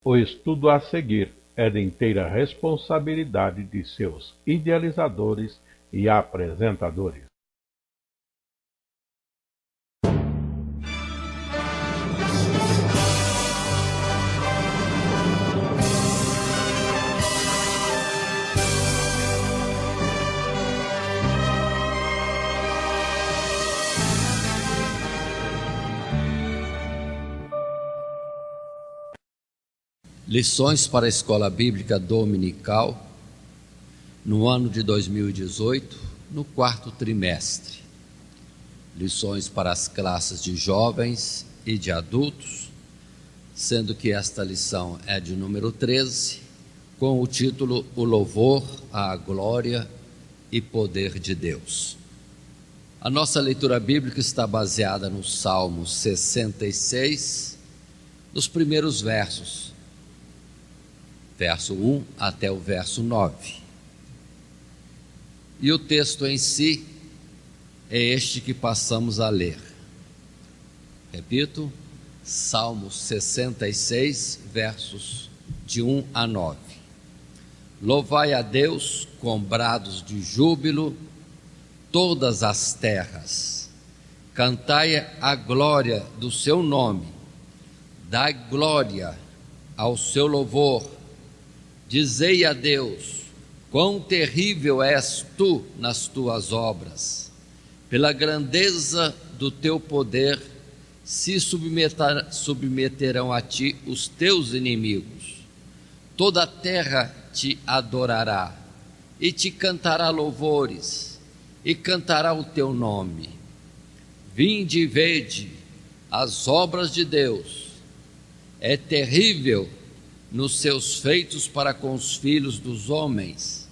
O estudo a seguir é de inteira responsabilidade de seus idealizadores e apresentadores. Lições para a Escola Bíblica Dominical, no ano de 2018, no quarto trimestre. Lições para as classes de jovens e de adultos, sendo que esta lição é de número 13, com o título O Louvor à Glória e Poder de Deus. A nossa leitura bíblica está baseada no Salmo 66, nos primeiros versos, verso 1 até o verso 9. E o texto em si é este que passamos a ler. Repito, Salmo 66, versos de 1 a 9. Louvai a Deus com brados de júbilo, todas as terras. Cantai a glória do seu nome. Dai glória ao seu louvor. Dizei a Deus, quão terrível és tu nas tuas obras. Pela grandeza do teu poder se submeterão a ti os teus inimigos. Toda a terra te adorará e te cantará louvores e cantará o teu nome. Vinde e vede as obras de Deus. É terrível nos seus feitos para com os filhos dos homens.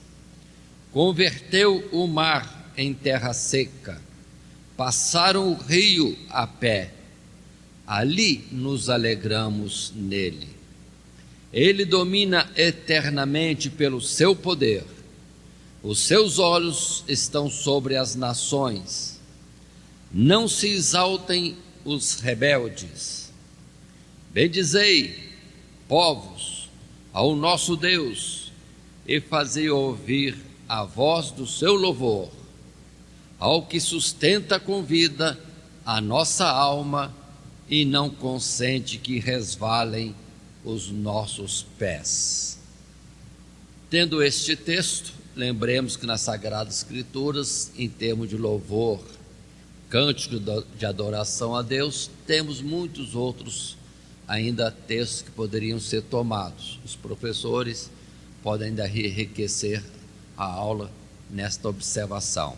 Converteu o mar em terra seca, passaram o rio a pé, ali nos alegramos nele. Ele domina eternamente pelo seu poder, os seus olhos estão sobre as nações. Não se exaltem os rebeldes. Bendizei, povos, ao nosso Deus, e fazei ouvir a voz do seu louvor, ao que sustenta com vida a nossa alma e não consente que resvalem os nossos pés. Tendo este texto, lembremos que nas Sagradas Escrituras, em termos de louvor, cântico de adoração a Deus, temos muitos outros ainda textos que poderiam ser tomados. Os professores podem ainda enriquecer a aula nesta observação.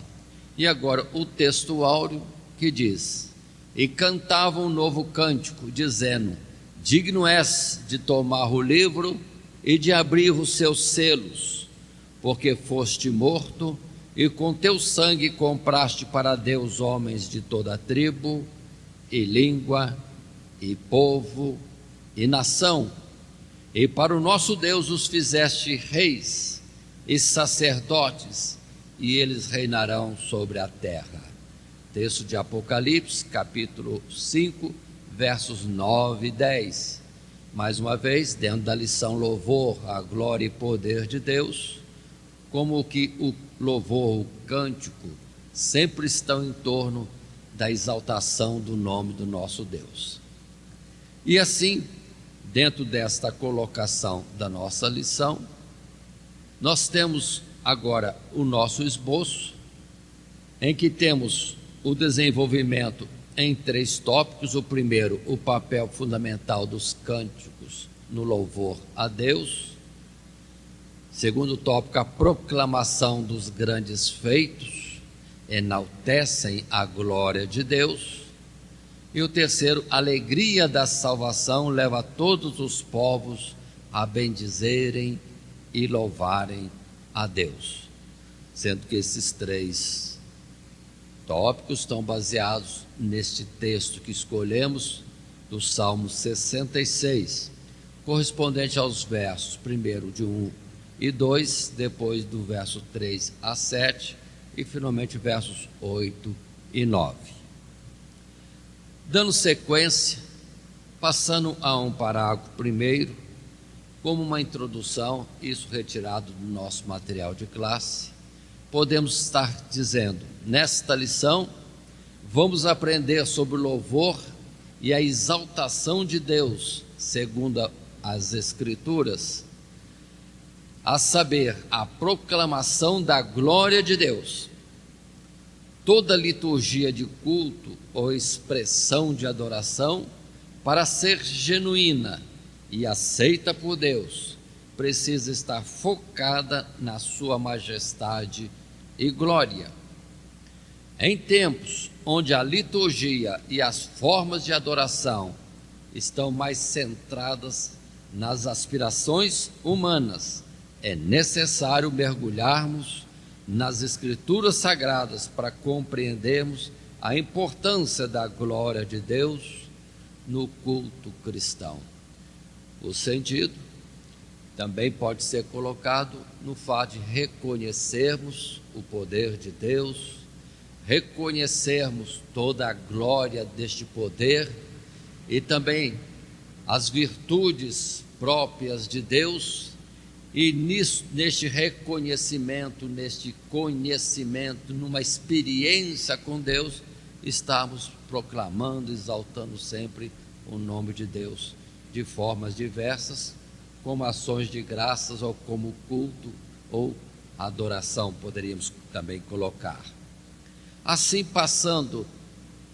E agora o texto áureo que diz: e cantava um novo cântico, dizendo: digno és de tomar o livro e de abrir os seus selos, porque foste morto e com teu sangue compraste para Deus homens de toda a tribo e língua e povo e nação, e para o nosso Deus os fizeste reis e sacerdotes, e eles reinarão sobre a terra. Texto de Apocalipse, capítulo 5, versos 9 e 10. Mais uma vez, dentro da lição louvor à glória e poder de Deus, como que o louvor, o cântico, sempre estão em torno da exaltação do nome do nosso Deus. E assim, dentro desta colocação da nossa lição, nós temos agora o nosso esboço, em que temos o desenvolvimento em 3 tópicos. O primeiro, o papel fundamental dos cânticos no louvor a Deus. Segundo tópico, a proclamação dos grandes feitos, enaltecem a glória de Deus. E o terceiro, a alegria da salvação leva todos os povos a bendizerem e louvarem a Deus. Sendo que esses 3 tópicos estão baseados neste texto que escolhemos do Salmo 66, correspondente aos versos, primeiro de 1 e 2, depois do verso 3 a 7 e finalmente versos 8 e 9. Dando sequência, passando a um parágrafo primeiro, Como uma introdução, isso retirado do nosso material de classe, podemos estar dizendo: nesta lição, vamos aprender sobre o louvor e a exaltação de Deus, segundo as Escrituras, a saber, a proclamação da glória de Deus. Toda liturgia de culto ou expressão de adoração, para ser genuína e aceita por Deus, precisa estar focada na sua majestade e glória. Em tempos onde a liturgia e as formas de adoração estão mais centradas nas aspirações humanas, é necessário mergulharmos nas Escrituras Sagradas para compreendermos a importância da glória de Deus no culto cristão. O sentido também pode ser colocado no fato de reconhecermos o poder de Deus, reconhecermos toda a glória deste poder e também as virtudes próprias de Deus, e neste reconhecimento, neste conhecimento, numa experiência com Deus, estamos proclamando, exaltando sempre o nome de Deus de formas diversas, como ações de graças ou como culto ou adoração, poderíamos também colocar. Assim, passando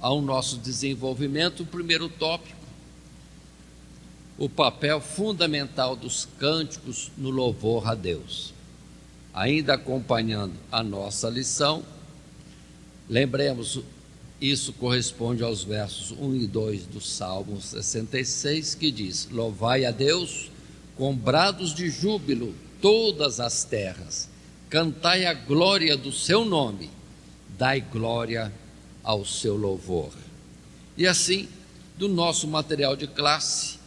ao nosso desenvolvimento, o primeiro tópico, o papel fundamental dos cânticos no louvor a Deus. Ainda acompanhando a nossa lição, lembremos, isso corresponde aos versos 1 e 2 do Salmo 66, que diz: louvai a Deus com brados de júbilo todas as terras, cantai a glória do seu nome, dai glória ao seu louvor. E assim, do nosso material de classe,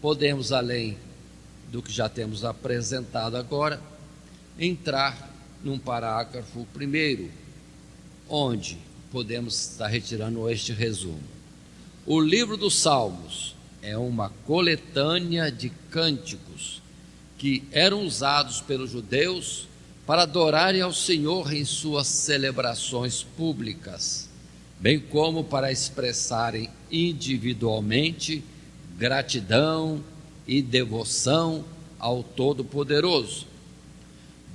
podemos, além do que já temos apresentado agora, entrar num parágrafo primeiro, onde podemos estar retirando este resumo. O livro dos Salmos é uma coletânea de cânticos que eram usados pelos judeus para adorarem ao Senhor em suas celebrações públicas, bem como para expressarem individualmente gratidão e devoção ao Todo-Poderoso.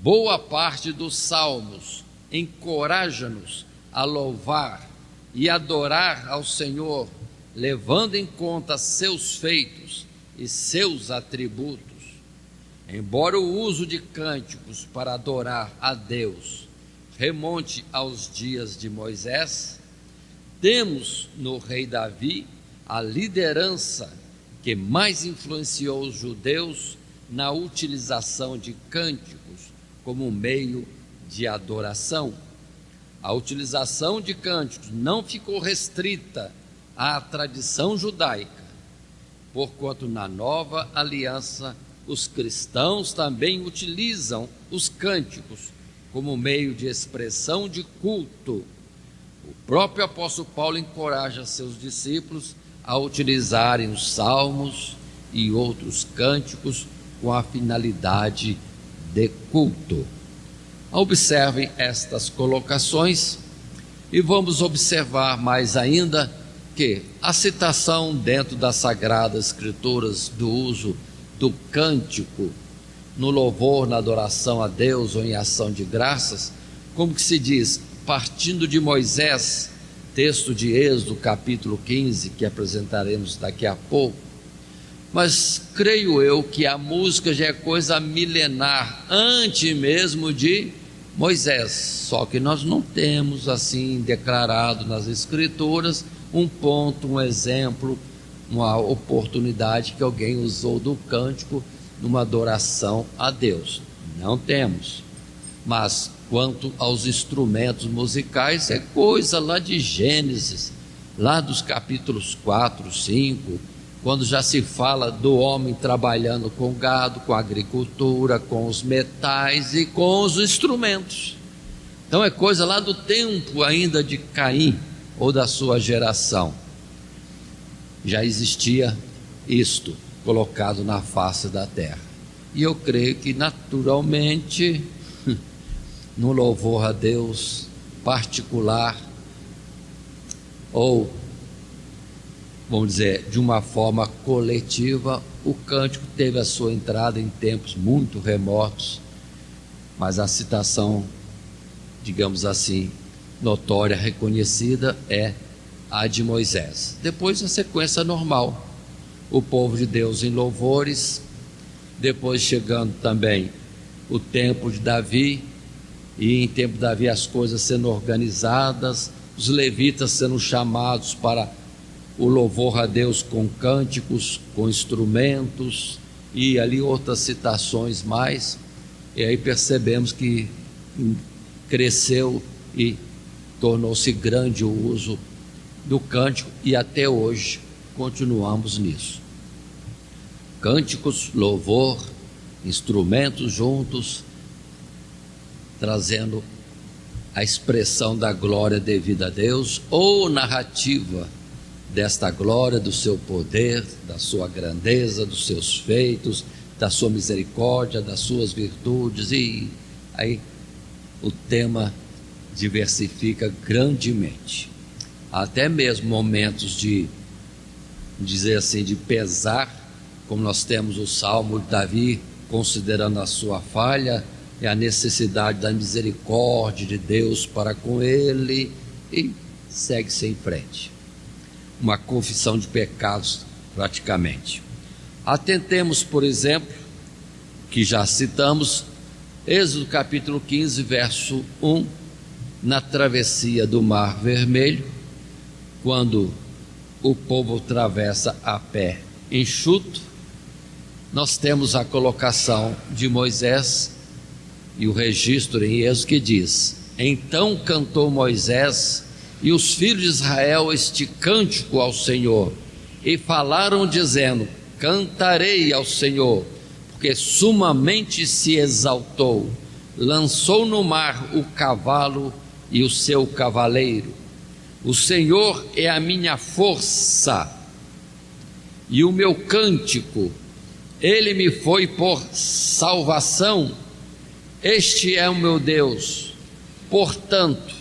Boa parte dos salmos encoraja-nos a louvar e adorar ao Senhor, levando em conta seus feitos e seus atributos. Embora o uso de cânticos para adorar a Deus remonte aos dias de Moisés, temos no rei Davi a liderança que mais influenciou os judeus na utilização de cânticos como meio de adoração. A utilização de cânticos não ficou restrita à tradição judaica, porquanto na nova aliança os cristãos também utilizam os cânticos como meio de expressão de culto. O próprio apóstolo Paulo encoraja seus discípulos a utilizarem os salmos e outros cânticos com a finalidade de culto. Observem estas colocações e vamos observar mais ainda que a citação dentro das Sagradas Escrituras do uso do cântico no louvor, na adoração a Deus ou em ação de graças, como que se diz, partindo de Moisés, texto de Êxodo, capítulo 15, que apresentaremos daqui a pouco. Mas creio eu que a música já é coisa milenar, antes mesmo de Moisés, só que nós não temos assim declarado nas Escrituras um ponto, um exemplo, uma oportunidade que alguém usou do cântico numa adoração a Deus. Não temos. Mas quanto aos instrumentos musicais, é coisa lá de Gênesis, lá dos capítulos 4, 5, quando já se fala do homem trabalhando com gado, com a agricultura, com os metais e com os instrumentos. Então é coisa lá do tempo ainda de Caim ou da sua geração. Já existia isto colocado na face da terra. E eu creio que naturalmente, no louvor a Deus particular, ou vamos dizer, de uma forma coletiva, o cântico teve a sua entrada em tempos muito remotos, mas a citação, digamos assim, notória, reconhecida, é a de Moisés. Depois a sequência normal, o povo de Deus em louvores, depois chegando também o tempo de Davi, e em tempo de Davi as coisas sendo organizadas, os levitas sendo chamados para o louvor a Deus com cânticos, com instrumentos, e ali outras citações mais, e aí percebemos que cresceu e tornou-se grande o uso do cântico, e até hoje continuamos nisso. Cânticos, louvor, instrumentos juntos, trazendo a expressão da glória devida a Deus, ou narrativa desta glória, do seu poder, da sua grandeza, dos seus feitos, da sua misericórdia, das suas virtudes, e aí o tema diversifica grandemente. Até mesmo momentos de dizer assim, de pesar, como nós temos o Salmo de Davi, considerando a sua falha e a necessidade da misericórdia de Deus para com ele, e segue-se em frente. Uma confissão de pecados praticamente. Atentemos, por exemplo, que já citamos, Êxodo capítulo 15, verso 1, na travessia do Mar Vermelho, quando o povo atravessa a pé enxuto, nós temos a colocação de Moisés e o registro em Êxodo que diz: então cantou Moisés e os filhos de Israel este cântico ao Senhor, e falaram dizendo: cantarei ao Senhor, porque sumamente se exaltou, lançou no mar o cavalo e o seu cavaleiro. O Senhor é a minha força e o meu cântico, ele me foi por salvação. Este é o meu Deus, portanto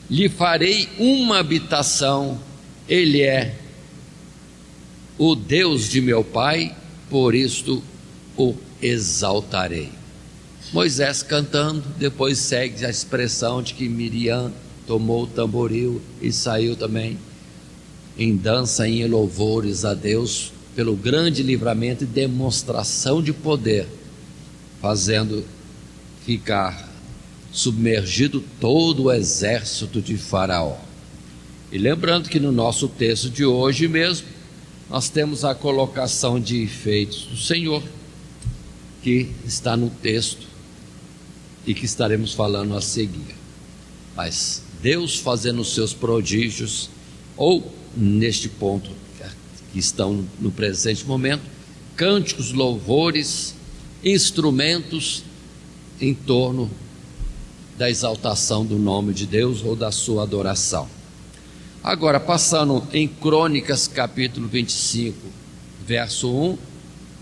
lhe farei uma habitação, ele é o Deus de meu pai, por isto o exaltarei. Moisés cantando, depois segue a expressão de que Miriam tomou o tamboril e saiu também em dança e em louvores a Deus pelo grande livramento e demonstração de poder, fazendo ficar submergido todo o exército de Faraó. E lembrando que no nosso texto de hoje mesmo, nós temos a colocação de feitos do Senhor, que está no texto e que estaremos falando a seguir. Mas Deus fazendo os seus prodígios, ou neste ponto que estão no presente momento, cânticos, louvores, instrumentos em torno da exaltação do nome de Deus ou da sua adoração. Agora, passando em Crônicas capítulo 25, verso 1,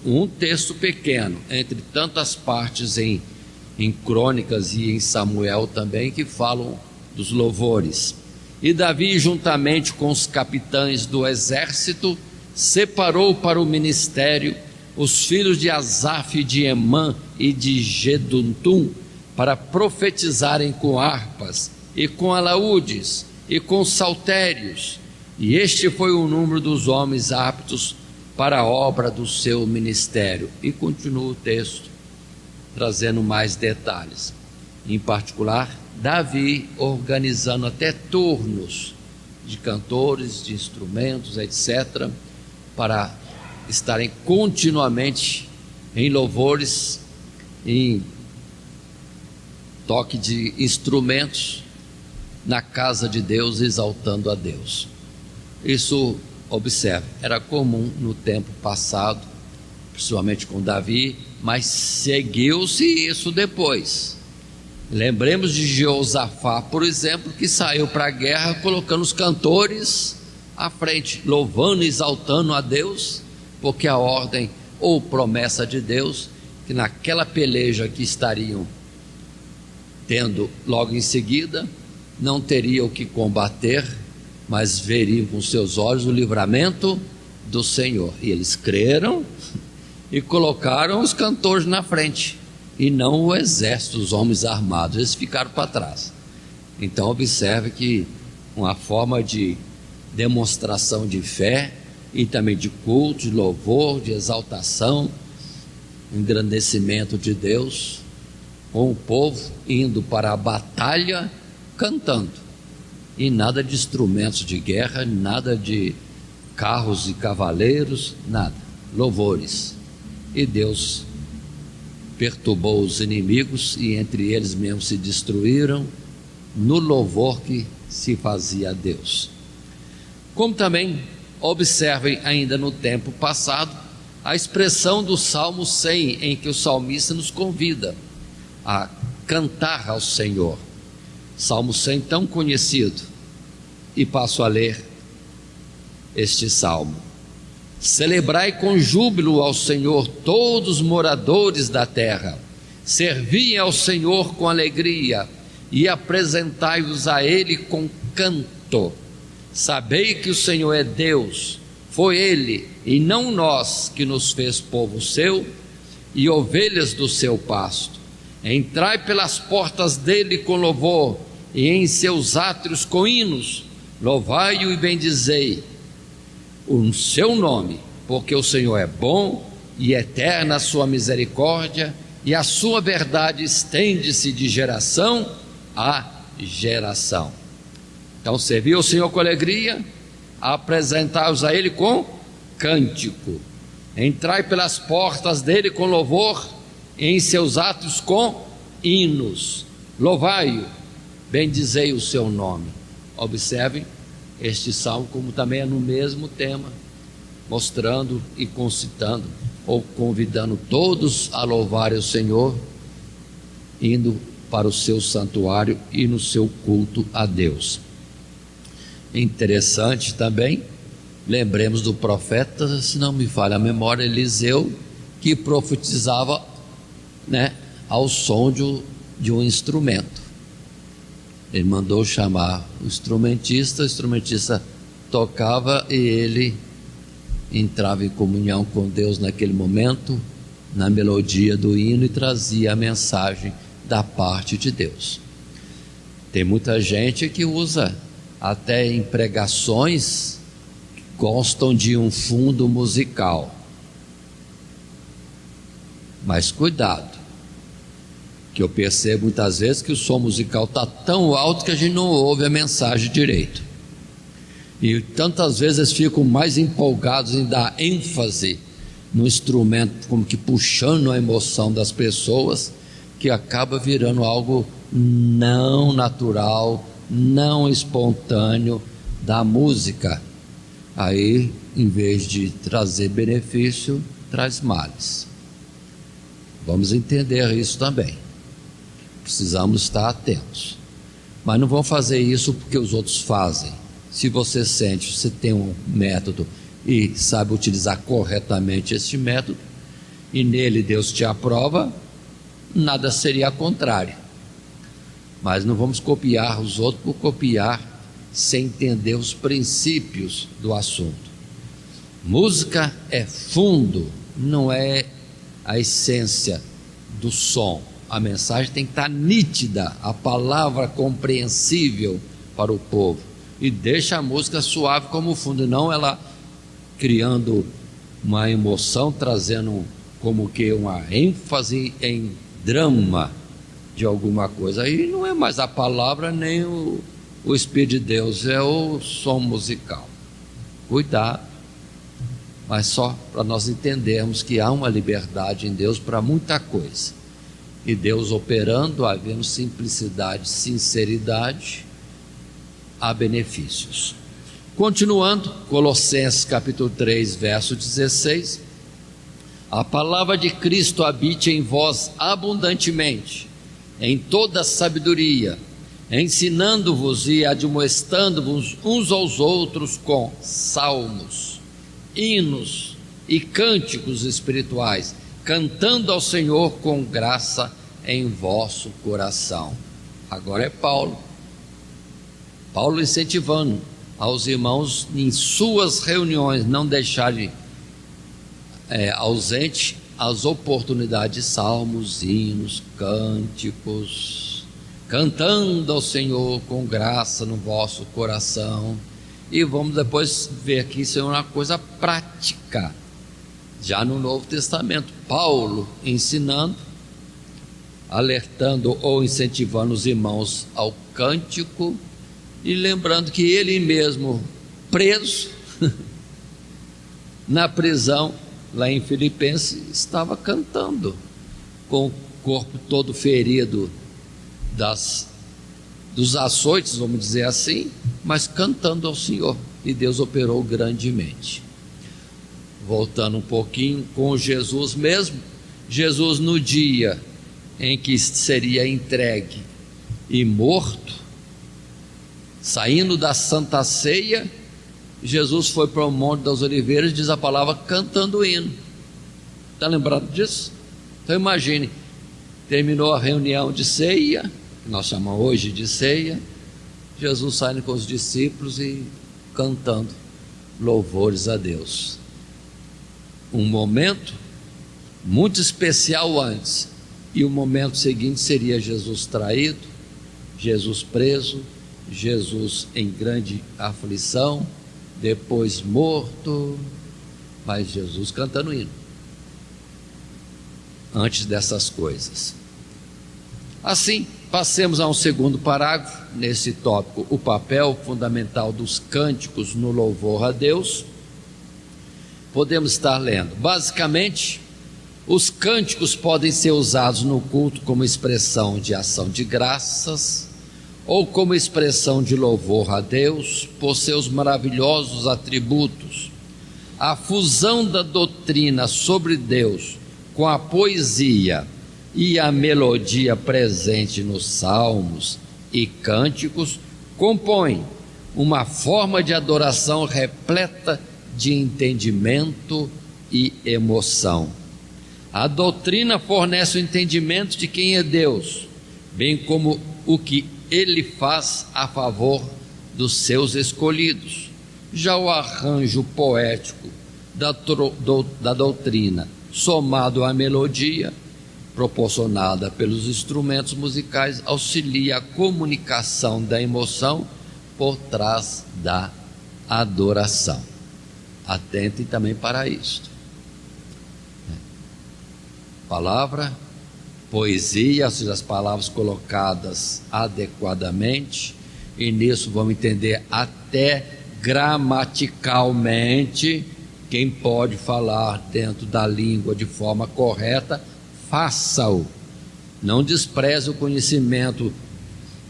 um texto pequeno, entre tantas partes em Crônicas e em Samuel também, que falam dos louvores. E Davi, juntamente com os capitães do exército, separou para o ministério os filhos de Asaf, de Emã e de Jedutum, para profetizarem com harpas e com alaúdes e com saltérios, e este foi o número dos homens aptos para a obra do seu ministério. E continua o texto trazendo mais detalhes, em particular Davi organizando até turnos de cantores, de instrumentos, etc., para estarem continuamente em louvores, em toque de instrumentos na casa de Deus, exaltando a Deus. Isso, observe, era comum no tempo passado, principalmente com Davi, mas seguiu-se isso depois. Lembremos de Jeosafá, por exemplo, que saiu para a guerra colocando os cantores à frente, louvando e exaltando a Deus, porque a ordem ou promessa de Deus que naquela peleja que estariam tendo logo em seguida, não teriam que combater, mas veriam com seus olhos o livramento do Senhor. E eles creram e colocaram os cantores na frente, e não o exército, os homens armados. Eles ficaram para trás. Então observe que uma forma de demonstração de fé e também de culto, de louvor, de exaltação, engrandecimento de Deus, com o povo indo para a batalha cantando, e nada de instrumentos de guerra, nada de carros e cavaleiros, nada, louvores. E Deus perturbou os inimigos, e entre eles mesmos se destruíram no louvor que se fazia a Deus. Como também observem ainda no tempo passado a expressão do Salmo 100, em que o salmista nos convida a cantar ao Senhor. Salmo 100 tão conhecido, e passo a ler este salmo: celebrai com júbilo ao Senhor todos os moradores da terra, servi ao Senhor com alegria e apresentai-vos a Ele com canto. Sabei que o Senhor é Deus, foi Ele e não nós que nos fez povo seu e ovelhas do seu pasto. Entrai pelas portas dele com louvor, e em seus átrios com hinos. Louvai-o e bendizei o seu nome, porque o Senhor é bom e eterna a sua misericórdia, e a sua verdade estende-se de geração a geração. Então, servir o Senhor com alegria, apresentai-vos a Ele com cântico. Entrai pelas portas dele com louvor, em seus atos com hinos. Louvai-o, bendizei o seu nome. Observem este salmo, como também é no mesmo tema, mostrando e concitando, ou convidando todos a louvarem o Senhor, indo para o seu santuário e no seu culto a Deus. Interessante também, lembremos do profeta, se não me falha a memória, Eliseu, que profetizava, ao som de um instrumento. Ele mandou chamar o instrumentista tocava e ele entrava em comunhão com Deus naquele momento, na melodia do hino, e trazia a mensagem da parte de Deus. Tem muita gente que usa até em pregações que constam de um fundo musical, mas cuidado, que eu percebo muitas vezes que o som musical está tão alto que a gente não ouve a mensagem direito, e tantas vezes eles ficam mais empolgados em dar ênfase no instrumento, como que puxando a emoção das pessoas, que acaba virando algo não natural, não espontâneo da música. Aí, em vez de trazer benefício, traz males. Vamos entender isso também. Precisamos estar atentos, mas não vão fazer isso porque os outros fazem. Se você sente, você tem um método e sabe utilizar corretamente este método, e nele Deus te aprova, nada seria contrário. Mas não vamos copiar os outros por copiar, sem entender os princípios do assunto. Música é fundo, não é a essência do som. A mensagem tem que estar nítida, a palavra compreensível para o povo, e deixa a música suave como fundo, não ela criando uma emoção, trazendo como que uma ênfase em drama de alguma coisa. Aí não é mais a palavra nem o Espírito de Deus, é o som musical. Cuidado, mas só para nós entendermos que há uma liberdade em Deus para muita coisa, e Deus operando, havendo simplicidade, sinceridade, há benefícios. Continuando, Colossenses capítulo 3, verso 16: a palavra de Cristo habite em vós abundantemente, em toda sabedoria, ensinando-vos e admoestando-vos uns aos outros com salmos, hinos e cânticos espirituais, cantando ao Senhor com graça em vosso coração. Agora é Paulo incentivando aos irmãos em suas reuniões não deixarem ausente as oportunidades de salmos, hinos, cânticos, cantando ao Senhor com graça no vosso coração. E vamos depois ver que isso é uma coisa prática, já no Novo Testamento, Paulo ensinando, alertando ou incentivando os irmãos ao cântico, e lembrando que ele mesmo, preso na prisão lá em Filipenses, estava cantando, com o corpo todo ferido dos açoites, vamos dizer assim, mas cantando ao Senhor, e Deus operou grandemente. Voltando um pouquinho com Jesus mesmo, Jesus no dia em que seria entregue e morto, saindo da Santa Ceia, Jesus foi para o Monte das Oliveiras, diz a palavra, cantando hino. Está lembrado disso? Então imagine, terminou a reunião de ceia, que nós chamamos hoje de ceia, Jesus saindo com os discípulos e cantando louvores a Deus. Um momento muito especial antes, e o momento seguinte seria Jesus traído, Jesus preso, Jesus em grande aflição, depois morto, mas Jesus cantando hino antes dessas coisas. Assim, passemos a um segundo parágrafo nesse tópico, o papel fundamental dos cânticos no louvor a Deus. Podemos estar lendo, basicamente, os cânticos podem ser usados no culto como expressão de ação de graças, ou como expressão de louvor a Deus por seus maravilhosos atributos. A fusão da doutrina sobre Deus com a poesia e a melodia presente nos salmos e cânticos compõe uma forma de adoração repleta de entendimento e emoção. A doutrina fornece o entendimento de quem é Deus, bem como o que Ele faz a favor dos seus escolhidos. Já o arranjo poético da doutrina, somado à melodia proporcionada pelos instrumentos musicais, auxilia a comunicação da emoção por trás da adoração. Atentem também para isto. Palavra, poesia, ou seja, as palavras colocadas adequadamente, e nisso vamos entender até gramaticalmente. Quem pode falar dentro da língua de forma correta, faça-o. Não despreze o conhecimento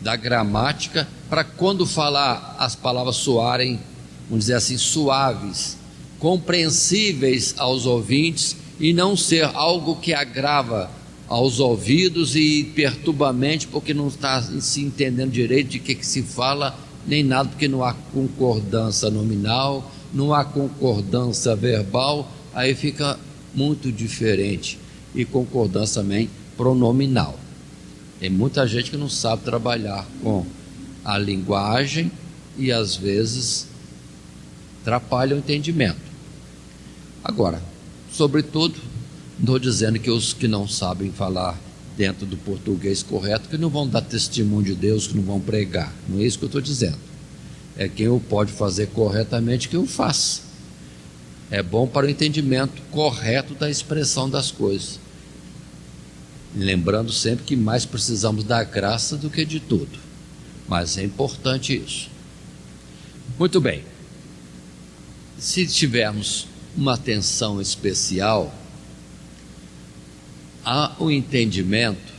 da gramática, para quando falar as palavras soarem, vamos dizer assim, suaves, compreensíveis aos ouvintes, e não ser algo que agrava aos ouvidos e perturba a mente, porque não está se entendendo direito de que se fala, nem nada, porque não há concordância nominal, não há concordância verbal, aí fica muito diferente, e concordância também pronominal. Tem muita gente que não sabe trabalhar com a linguagem e às vezes atrapalha o entendimento. Agora, sobretudo, não estou dizendo que os que não sabem falar dentro do português correto, que não vão dar testemunho de Deus, que não vão pregar, não é isso que eu estou dizendo. É quem o pode fazer corretamente que o faça. É bom para o entendimento correto da expressão das coisas, lembrando sempre que mais precisamos da graça do que de tudo, mas é importante isso. Muito bem, se tivermos uma atenção especial, há o entendimento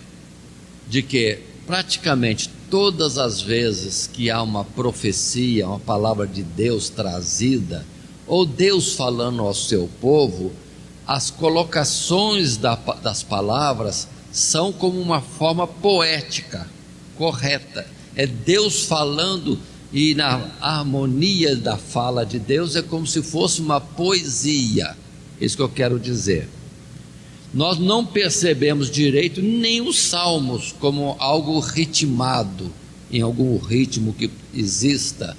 de que praticamente todas as vezes que há uma profecia, uma palavra de Deus trazida, ou Deus falando ao seu povo, as colocações das palavras são como uma forma poética, correta. É Deus falando, e na harmonia da fala de Deus é como se fosse uma poesia. Isso que eu quero dizer. Nós não percebemos direito nem os salmos como algo ritmado, em algum ritmo que exista,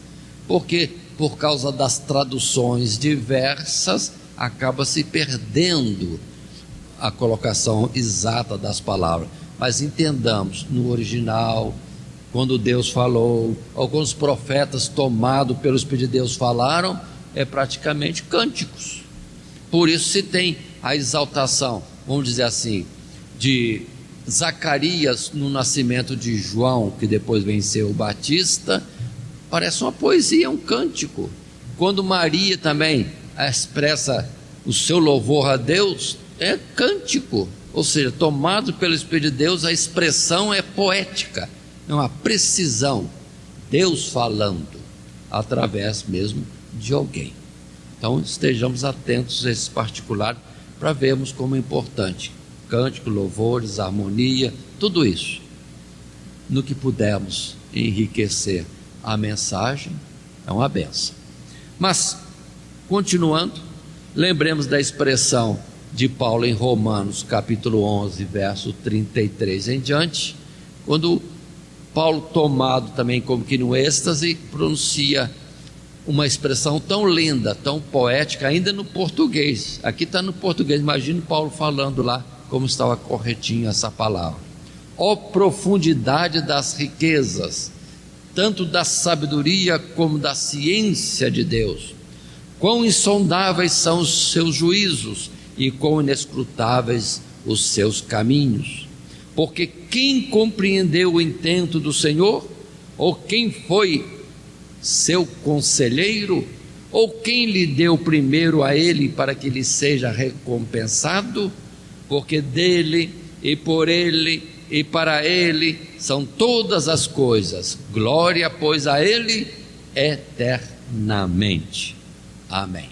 porque por causa das traduções diversas acaba se perdendo a colocação exata das palavras. Mas entendamos, no original, quando Deus falou, ou quando os profetas tomados pelo Espírito de Deus falaram, é praticamente cânticos. Por isso se tem a exaltação, vamos dizer assim, de Zacarias no nascimento de João, que depois venceu o Batista, parece uma poesia, um cântico. Quando Maria também expressa o seu louvor a Deus, é cântico, ou seja, tomado pelo Espírito de Deus, a expressão é poética, é uma precisão, Deus falando através mesmo de alguém. Então estejamos atentos a esses particulares para vermos como é importante cântico, louvores, harmonia, tudo isso, no que pudermos enriquecer a mensagem, é uma benção. Mas, continuando, lembremos da expressão de Paulo em Romanos, capítulo 11, verso 33 em diante, quando Paulo, tomado também como que no êxtase, pronuncia uma expressão tão linda, tão poética, ainda no português. Aqui está no português, imagine Paulo falando lá, como estava corretinho essa palavra. Ó profundidade das riquezas, tanto da sabedoria como da ciência de Deus, quão insondáveis são os seus juízos e quão inescrutáveis os seus caminhos. Porque quem compreendeu o intento do Senhor? Ou quem foi seu conselheiro? Ou quem lhe deu primeiro a ele para que lhe seja recompensado? Porque dele e por ele e para ele são todas as coisas. Glória, pois, a ele eternamente. Amém.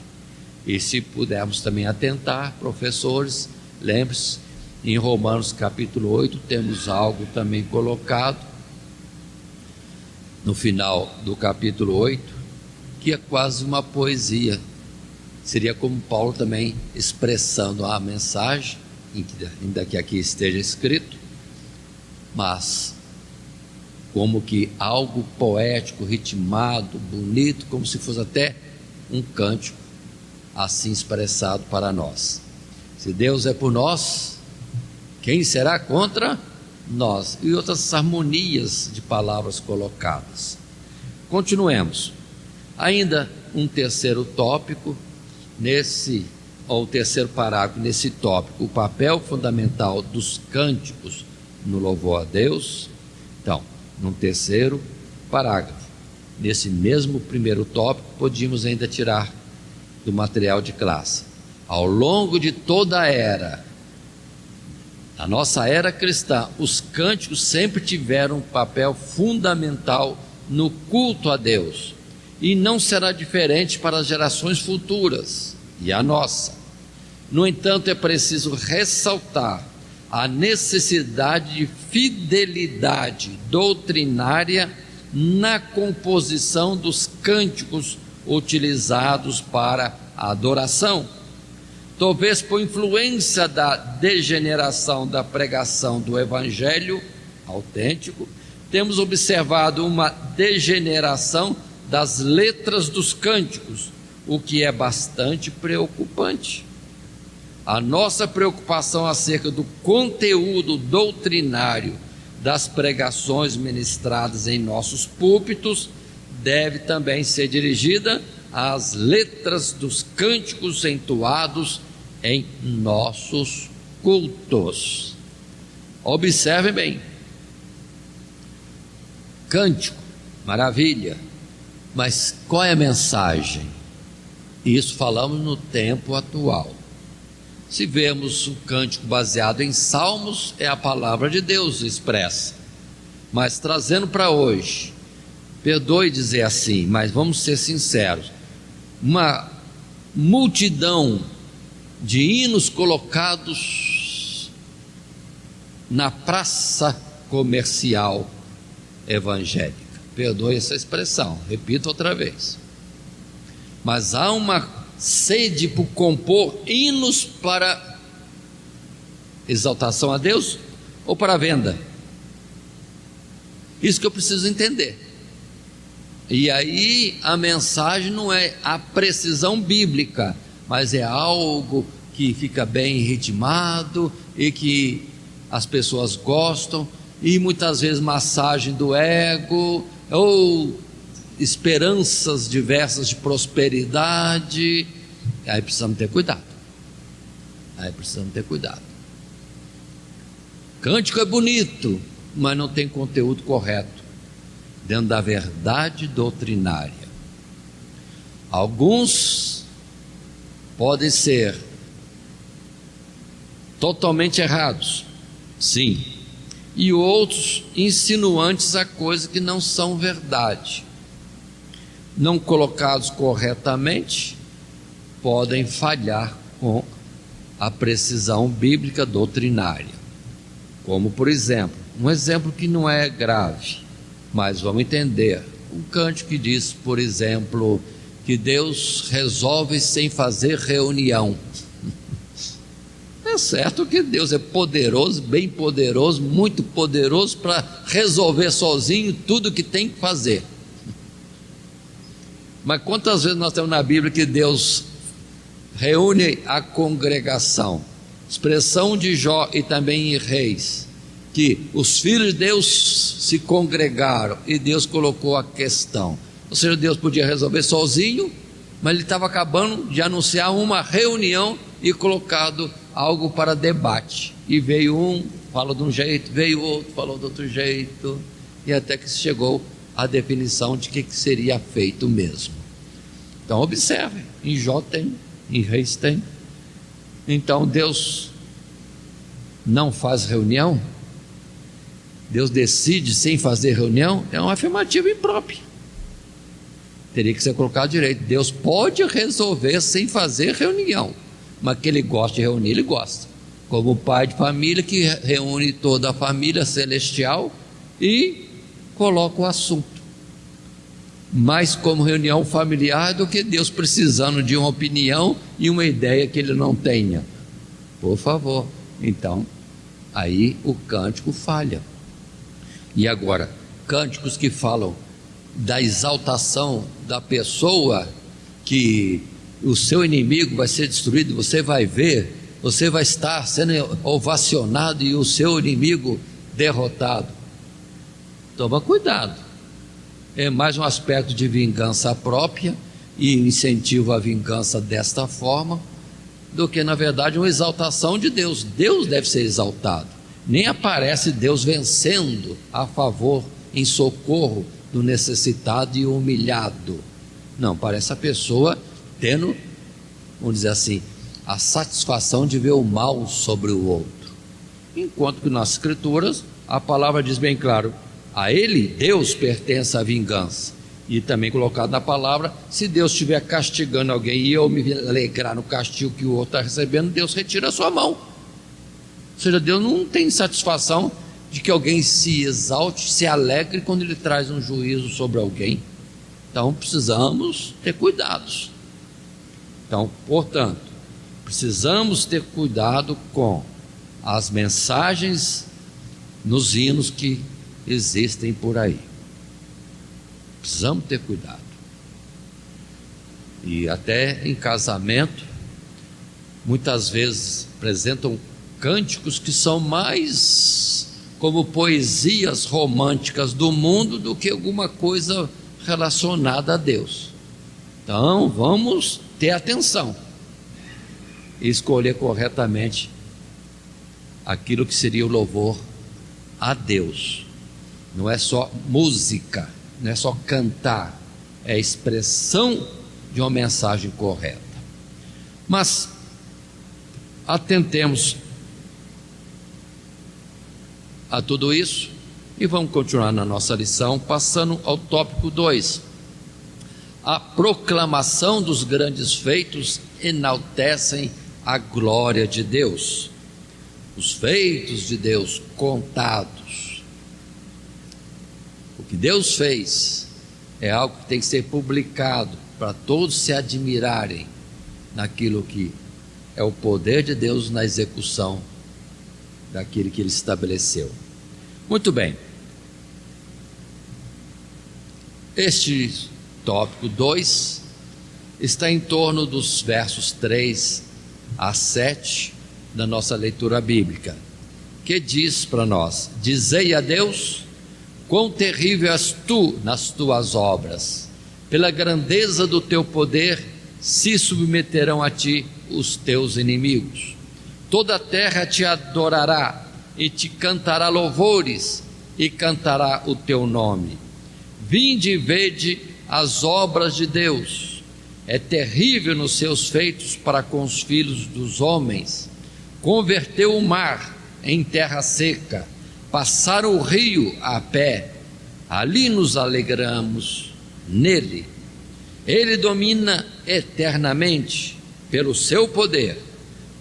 E se pudermos também atentar, professores, lembre-se, em Romanos capítulo 8 temos algo também colocado no final do capítulo 8, que é quase uma poesia. Seria como Paulo também expressando a mensagem, ainda que aqui esteja escrito, mas como que algo poético, ritmado, bonito, como se fosse até um cântico assim expressado para nós. Se Deus é por nós, quem será contra nós? E outras harmonias de palavras colocadas. Continuemos. Ainda um terceiro tópico ou terceiro parágrafo nesse tópico, o papel fundamental dos cânticos no louvor a Deus. Então, num terceiro parágrafo, nesse mesmo primeiro tópico, podíamos ainda tirar do material de classe. Ao longo de toda a era, a nossa era cristã, os cânticos sempre tiveram um papel fundamental no culto a Deus, e não será diferente para as gerações futuras e a nossa. No entanto, é preciso ressaltar a necessidade de fidelidade doutrinária na composição dos cânticos utilizados para a adoração. Talvez por influência da degeneração da pregação do evangelho autêntico, temos observado uma degeneração das letras dos cânticos, o que é bastante preocupante. A nossa preocupação acerca do conteúdo doutrinário das pregações ministradas em nossos púlpitos deve também ser dirigida às letras dos cânticos entoados em nossos cultos. Observe bem, cântico, maravilha, mas qual é a mensagem? Isso falamos no tempo atual. Se vemos um cântico baseado em salmos, é a palavra de Deus expressa. Mas trazendo para hoje, perdoe dizer assim, mas vamos ser sinceros, uma multidão de hinos colocados na praça comercial evangélica. Perdoe essa expressão, repito outra vez. Mas há uma sede por compor hinos para exaltação a Deus ou para venda? Isso que eu preciso entender. E aí a mensagem não é a precisão bíblica, mas é algo que fica bem ritmado e que as pessoas gostam, e muitas vezes massagem do ego ou esperanças diversas de prosperidade. Aí precisamos ter cuidado. Cântico é bonito, mas não tem conteúdo correto dentro da verdade doutrinária. Alguns podem ser totalmente errados, sim, e outros insinuantes a coisas que não são verdade. Não colocados corretamente, podem falhar com a precisão bíblica doutrinária. Como, por exemplo, um exemplo que não é grave, mas vamos entender. Um cântico que diz, por exemplo, que Deus resolve sem fazer reunião. É certo que Deus é poderoso, bem poderoso, muito poderoso para resolver sozinho tudo que tem que fazer. Mas quantas vezes nós temos na Bíblia que Deus reúne a congregação? Expressão de Jó e também em Reis, que os filhos de Deus se congregaram e Deus colocou a questão. Ou seja, Deus podia resolver sozinho, mas ele estava acabando de anunciar uma reunião e colocado algo para debate. E veio um, falou de um jeito, veio outro, falou de outro jeito, e até que chegou à definição de que seria feito mesmo. Então observe, em Jó tem, em Reis tem. Então Deus não faz reunião? Deus decide sem fazer reunião? É uma afirmativa imprópria. Teria que ser colocado direito. Deus pode resolver sem fazer reunião, mas que ele gosta de reunir, ele gosta. Como o pai de família que reúne toda a família celestial e coloca o assunto. Mais como reunião familiar do que Deus precisando de uma opinião e uma ideia que ele não tenha. Por favor. Então, aí o cântico falha. E agora, cânticos que falam da exaltação da pessoa, que o seu inimigo vai ser destruído, você vai ver, você vai estar sendo ovacionado e o seu inimigo derrotado. Toma cuidado. É mais um aspecto de vingança própria e incentivo à vingança desta forma, do que na verdade uma exaltação de Deus. Deus deve ser exaltado. Nem aparece Deus vencendo a favor, em socorro do necessitado e humilhado. Não, parece a pessoa tendo, vamos dizer assim, a satisfação de ver o mal sobre o outro. Enquanto que nas Escrituras a palavra diz bem claro: a ele, Deus, pertence a vingança. E também colocado na palavra, se Deus estiver castigando alguém e eu me alegrar no castigo que o outro está recebendo, Deus retira a sua mão. Ou seja, Deus não tem satisfação de que alguém se exalte, se alegre quando ele traz um juízo sobre alguém. Então precisamos ter cuidados. Então, portanto, precisamos ter cuidado com as mensagens nos hinos que existem por aí. Precisamos ter cuidado. E até em casamento, muitas vezes apresentam cânticos que são mais como poesias românticas do mundo do que alguma coisa relacionada a Deus. Então vamos ter atenção e escolher corretamente aquilo que seria o louvor a Deus. Não é só música, não é só cantar, é a expressão de uma mensagem correta. Mas atentemos a tudo isso e vamos continuar na nossa lição, passando ao tópico 2. A proclamação dos grandes feitos enaltecem a glória de Deus. Os feitos de Deus contados. O que Deus fez é algo que tem que ser publicado para todos se admirarem naquilo que é o poder de Deus na execução daquele que ele estabeleceu. Muito bem. Este tópico 2 está em torno dos versos 3 a 7 da nossa leitura bíblica, que diz para nós: dizei a Deus, quão terrível és tu nas tuas obras, pela grandeza do teu poder se submeterão a ti os teus inimigos. Toda a terra te adorará e te cantará louvores e cantará o teu nome. Vinde e vede as obras de Deus, é terrível nos seus feitos para com os filhos dos homens. Converteu o mar em terra seca, passaram o rio a pé, ali nos alegramos nele. Ele domina eternamente pelo seu poder,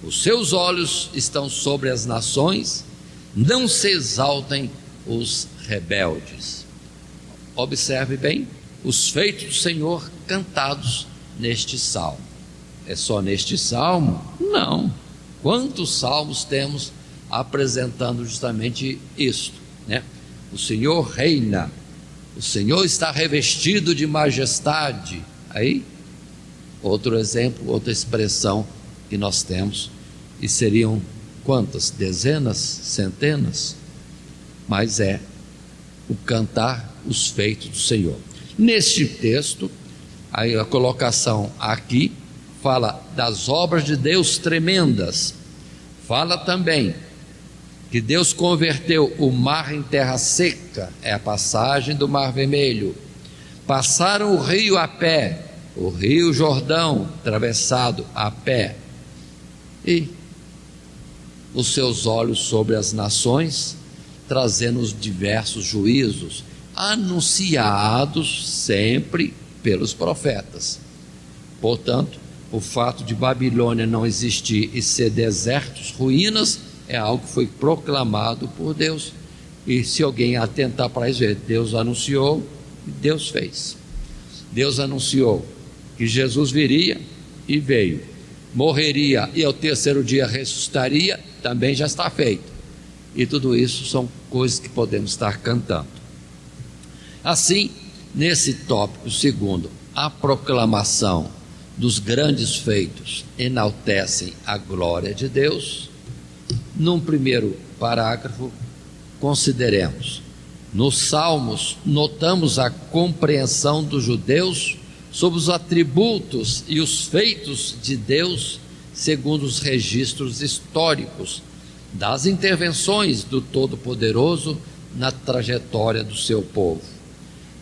os seus olhos estão sobre as nações, não se exaltem os rebeldes. Observe bem os feitos do Senhor cantados neste salmo. É só neste salmo? Não. Quantos salmos temos apresentando justamente isto, né? O Senhor reina, o Senhor está revestido de majestade. Aí, outro exemplo, outra expressão que nós temos, e seriam quantas? Dezenas, centenas? Mas é o cantar os feitos do Senhor. Neste texto, aí a colocação aqui fala das obras de Deus tremendas, fala também que Deus converteu o mar em terra seca, é a passagem do Mar Vermelho. Passaram o rio a pé, o rio Jordão atravessado a pé, e os seus olhos sobre as nações, trazendo os diversos juízos, anunciados sempre pelos profetas. Portanto, o fato de Babilônia não existir e ser desertos, ruínas, é algo que foi proclamado por Deus. E se alguém atentar para isso, Deus anunciou e Deus fez. Deus anunciou que Jesus viria e veio, morreria e ao terceiro dia ressuscitaria, também já está feito. E tudo isso são coisas que podemos estar cantando. Assim, nesse tópico segundo, a proclamação dos grandes feitos enaltecem a glória de Deus. Num primeiro parágrafo, consideremos: nos Salmos notamos a compreensão dos judeus sobre os atributos e os feitos de Deus segundo os registros históricos das intervenções do Todo-Poderoso na trajetória do seu povo.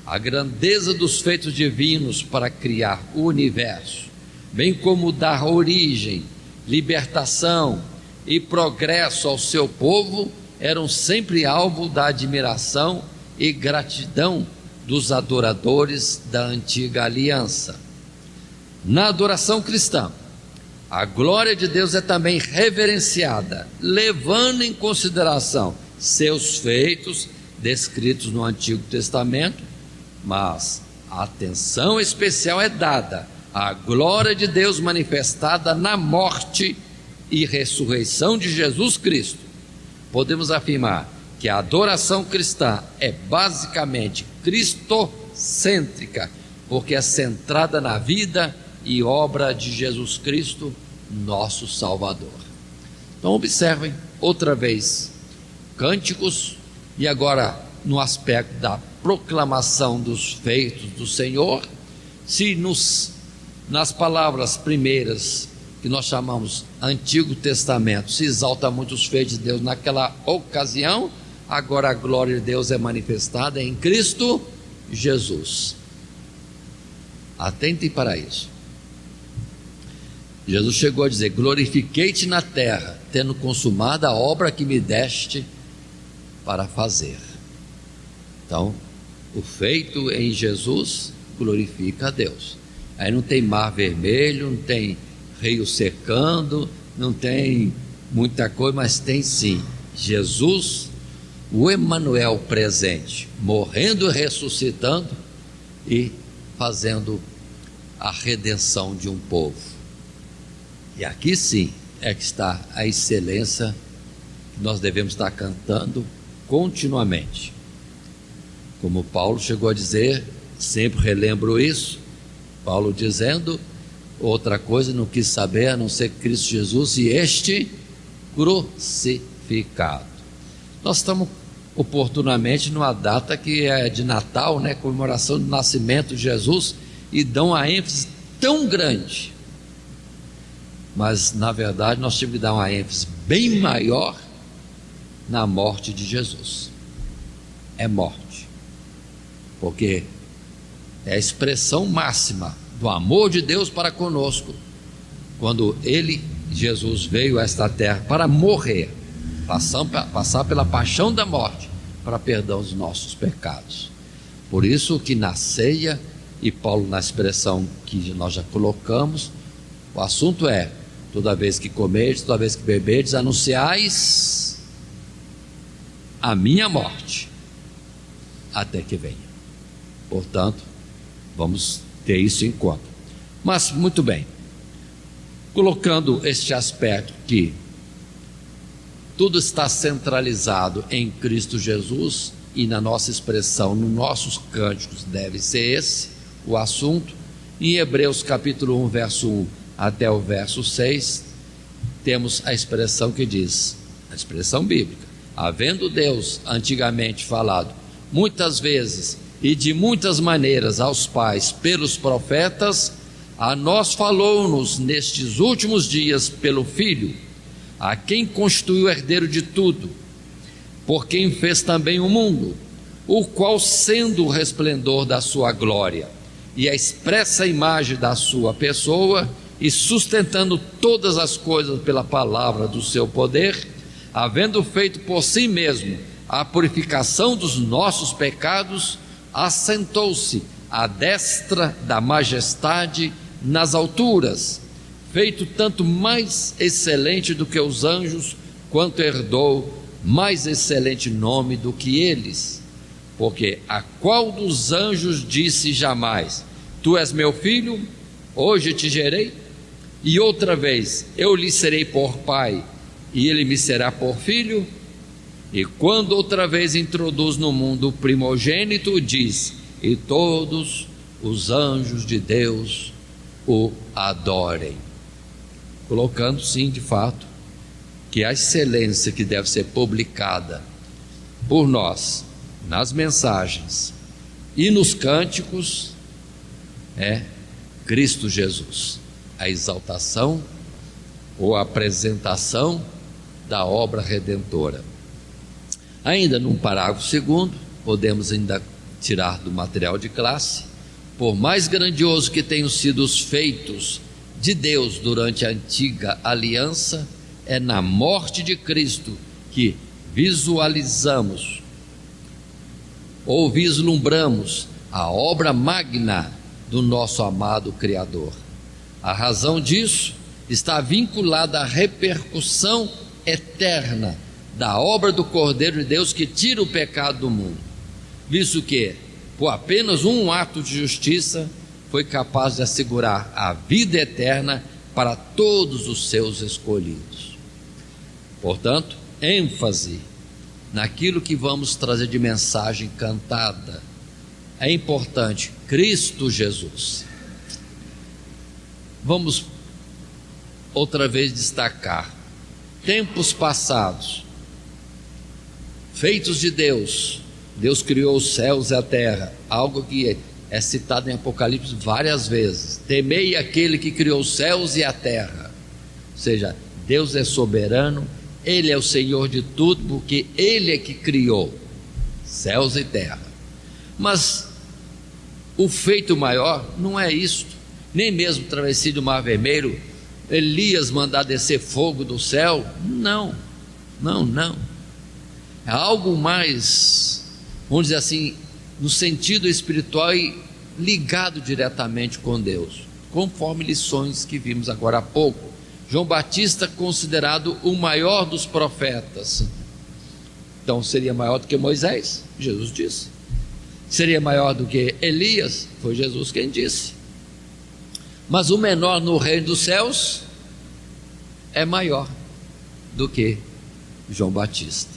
A grandeza dos feitos divinos para criar o universo, bem como dar origem, libertação e progresso ao seu povo, eram sempre alvo da admiração e gratidão dos adoradores da antiga aliança. Na adoração cristã, a glória de Deus é também reverenciada, levando em consideração seus feitos descritos no Antigo Testamento, mas a atenção especial é dada à glória de Deus manifestada na morte e ressurreição de Jesus Cristo. Podemos afirmar que a adoração cristã é basicamente cristocêntrica, porque é centrada na vida e obra de Jesus Cristo, nosso Salvador. Então observem outra vez cânticos, e agora no aspecto da proclamação dos feitos do Senhor. Se nas palavras primeiras, que nós chamamos Antigo Testamento, se exalta muito os feitos de Deus naquela ocasião, agora a glória de Deus é manifestada em Cristo Jesus. Atentem para isso. Jesus chegou a dizer: glorifiquei-te na terra, tendo consumado a obra que me deste para fazer. Então, o feito em Jesus glorifica a Deus. Aí não tem mar vermelho, não tem rio secando, não tem muita coisa, mas tem sim Jesus, o Emanuel presente, morrendo e ressuscitando e fazendo a redenção de um povo. E aqui sim é que está a excelência que nós devemos estar cantando continuamente. Como Paulo chegou a dizer, sempre relembro isso, Paulo dizendo: outra coisa não quis saber a não ser Cristo Jesus e este crucificado. Nós estamos oportunamente numa data que é de Natal, né, comemoração do nascimento de Jesus, e dão a ênfase tão grande, mas na verdade nós temos que dar uma ênfase bem maior na morte de Jesus. É morte, porque é a expressão máxima do amor de Deus para conosco, quando ele, Jesus, veio a esta terra para morrer, passar pela paixão da morte, para perdão dos nossos pecados. Por isso que na ceia, e Paulo na expressão que nós já colocamos, o assunto é: toda vez que comerdes, toda vez que beberdes, anunciais a minha morte, até que venha. Portanto, vamos ter isso em conta. Mas, muito bem, colocando este aspecto que tudo está centralizado em Cristo Jesus, e na nossa expressão, nos nossos cânticos, deve ser esse o assunto. Em Hebreus capítulo 1, verso 1 até o verso 6, temos a expressão que diz, a expressão bíblica: havendo Deus antigamente falado muitas vezes e de muitas maneiras aos pais pelos profetas, a nós falou-nos nestes últimos dias pelo Filho, a quem constituiu herdeiro de tudo, por quem fez também o mundo, o qual, sendo o resplendor da sua glória e a expressa imagem da sua pessoa, e sustentando todas as coisas pela palavra do seu poder, havendo feito por si mesmo a purificação dos nossos pecados, assentou-se à destra da majestade nas alturas, feito tanto mais excelente do que os anjos, quanto herdou mais excelente nome do que eles. Porque a qual dos anjos disse jamais: tu és meu filho, hoje te gerei? E outra vez: eu lhe serei por pai, e ele me será por filho? E quando outra vez introduz no mundo o primogênito, diz: e todos os anjos de Deus o adorem. Colocando, sim, de fato, que a excelência que deve ser publicada por nós nas mensagens e nos cânticos é Cristo Jesus, a exaltação ou a apresentação da obra redentora. Ainda num parágrafo segundo, podemos ainda tirar do material de classe: por mais grandioso que tenham sido os feitos de Deus durante a antiga aliança, é na morte de Cristo que visualizamos ou vislumbramos a obra magna do nosso amado Criador. A razão disso está vinculada à repercussão eterna da obra do Cordeiro de Deus que tira o pecado do mundo, visto que, por apenas um ato de justiça, foi capaz de assegurar a vida eterna para todos os seus escolhidos. Portanto, ênfase naquilo que vamos trazer de mensagem cantada. É importante: Cristo Jesus. Vamos outra vez destacar: tempos passados, feitos de Deus. Deus criou os céus e a terra, algo que é citado em Apocalipse várias vezes. Temei aquele que criou os céus e a terra. Ou seja, Deus é soberano, Ele é o Senhor de tudo, porque Ele é que criou céus e terra. Mas o feito maior não é isto, nem mesmo travessia do Mar Vermelho, Elias mandar descer fogo do céu. Não. É algo mais, vamos dizer assim, no sentido espiritual e ligado diretamente com Deus, conforme lições que vimos agora há pouco. João Batista, considerado o maior dos profetas, então seria maior do que Moisés? Jesus disse. Seria maior do que Elias? Foi Jesus quem disse. Mas o menor no reino dos céus é maior do que João Batista.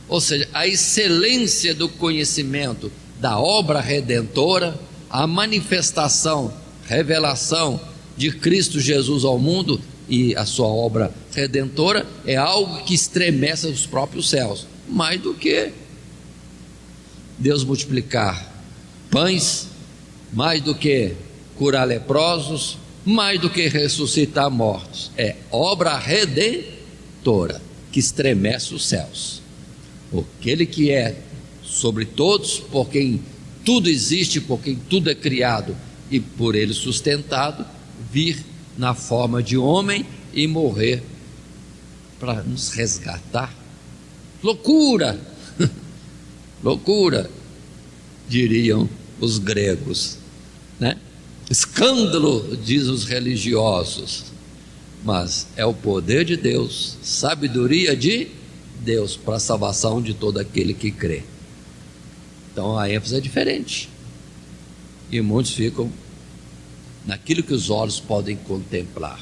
Ou seja, a excelência do conhecimento da obra redentora, a manifestação, revelação de Cristo Jesus ao mundo e a sua obra redentora é algo que estremece os próprios céus, mais do que Deus multiplicar pães, mais do que curar leprosos, mais do que ressuscitar mortos. É obra redentora que estremece os céus. Aquele que é sobre todos, por quem tudo existe, por quem tudo é criado e por ele sustentado, vir na forma de homem e morrer para nos resgatar. Loucura! Loucura, diriam os gregos, né? Escândalo, diz os religiosos, mas é o poder de Deus, sabedoria de Deus para a salvação de todo aquele que crê. Então a ênfase é diferente, e muitos ficam naquilo que os olhos podem contemplar.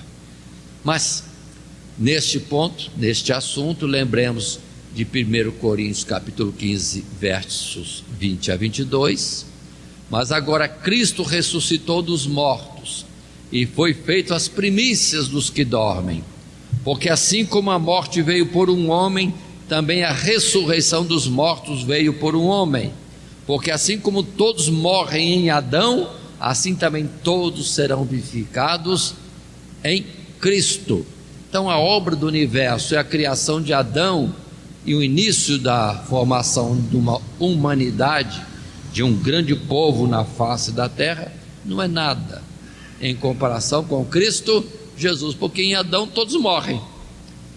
Mas neste ponto, neste assunto, lembremos de 1 Coríntios capítulo 15, versos 20 a 22. Mas agora Cristo ressuscitou dos mortos e foi feito as primícias dos que dormem, porque assim como a morte veio por um homem, também a ressurreição dos mortos veio por um homem. Porque assim como todos morrem em Adão, assim também todos serão vivificados em Cristo. Então a obra do universo é a criação de Adão e o início da formação de uma humanidade, de um grande povo na face da terra, não é nada em comparação com Cristo Jesus, porque em Adão todos morrem,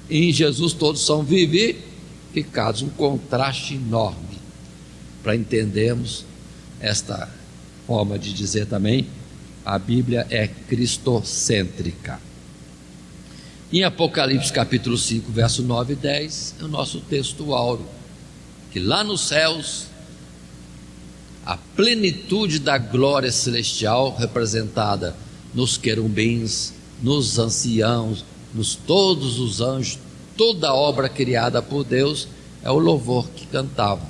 e em Jesus todos são vivificados. Um contraste enorme para entendermos esta forma de dizer também. A Bíblia é cristocêntrica. Em Apocalipse capítulo 5, verso 9 e 10, é o nosso texto áureo, que lá nos céus, a plenitude da glória celestial, representada nos querubins, nos anciãos, nos todos os anjos, toda a obra criada por Deus, é o louvor que cantavam.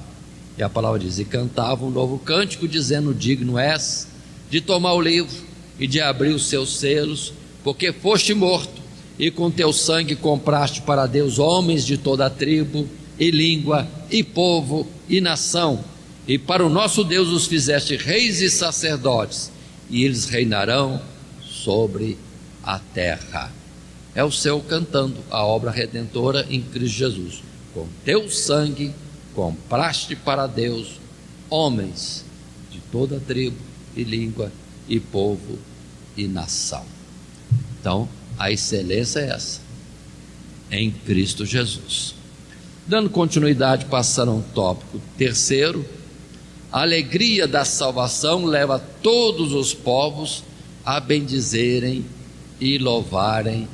E a palavra diz: e cantavam um novo cântico, dizendo: digno és de tomar o livro e de abrir os seus selos, porque foste morto, e com teu sangue compraste para Deus homens de toda a tribo, e língua, e povo, e nação, e para o nosso Deus os fizeste reis e sacerdotes, e eles reinarão sobre a terra. É o céu cantando a obra redentora em Cristo Jesus. Com teu sangue compraste para Deus homens de toda a tribo, e língua, e povo, e nação. Então a excelência é essa, em Cristo Jesus. Dando continuidade, passando a um tópico terceiro: a alegria da salvação leva todos os povos a bendizerem e louvarem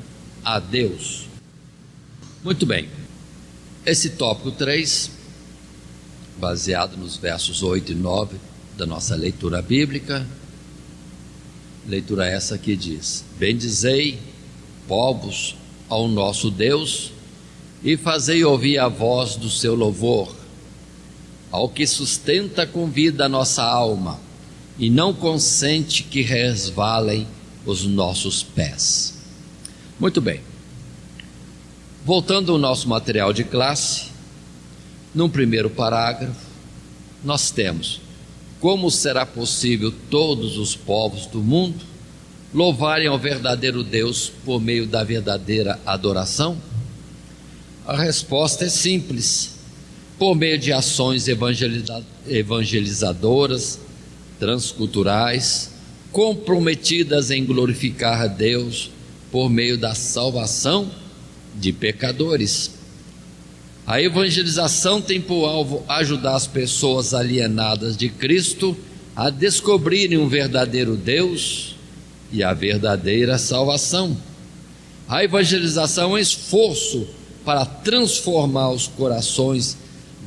a Deus. Muito bem, esse tópico 3, baseado nos versos 8 e 9 da nossa leitura bíblica, leitura essa que diz: bendizei, povos, ao nosso Deus, e fazei ouvir a voz do seu louvor, ao que sustenta com vida a nossa alma, e não consente que resvalem os nossos pés. Muito bem, voltando ao nosso material de classe, num primeiro parágrafo, nós temos: como será possível todos os povos do mundo louvarem ao verdadeiro Deus por meio da verdadeira adoração? A resposta é simples: por meio de ações evangelizadoras, transculturais, comprometidas em glorificar a Deus por meio da salvação de pecadores. A evangelização tem por alvo ajudar as pessoas alienadas de Cristo a descobrirem um verdadeiro Deus e a verdadeira salvação. A evangelização é um esforço para transformar os corações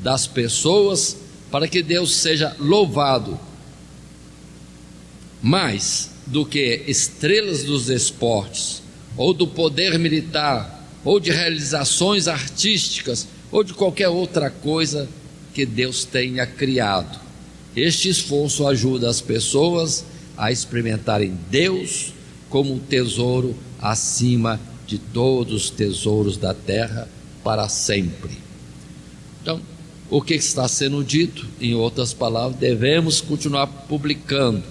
das pessoas para que Deus seja louvado mais do que estrelas dos esportes, ou do poder militar, ou de realizações artísticas, ou de qualquer outra coisa que Deus tenha criado. Este esforço ajuda as pessoas a experimentarem Deus como um tesouro acima de todos os tesouros da terra para sempre. Então, o que está sendo dito? Em outras palavras, devemos continuar publicando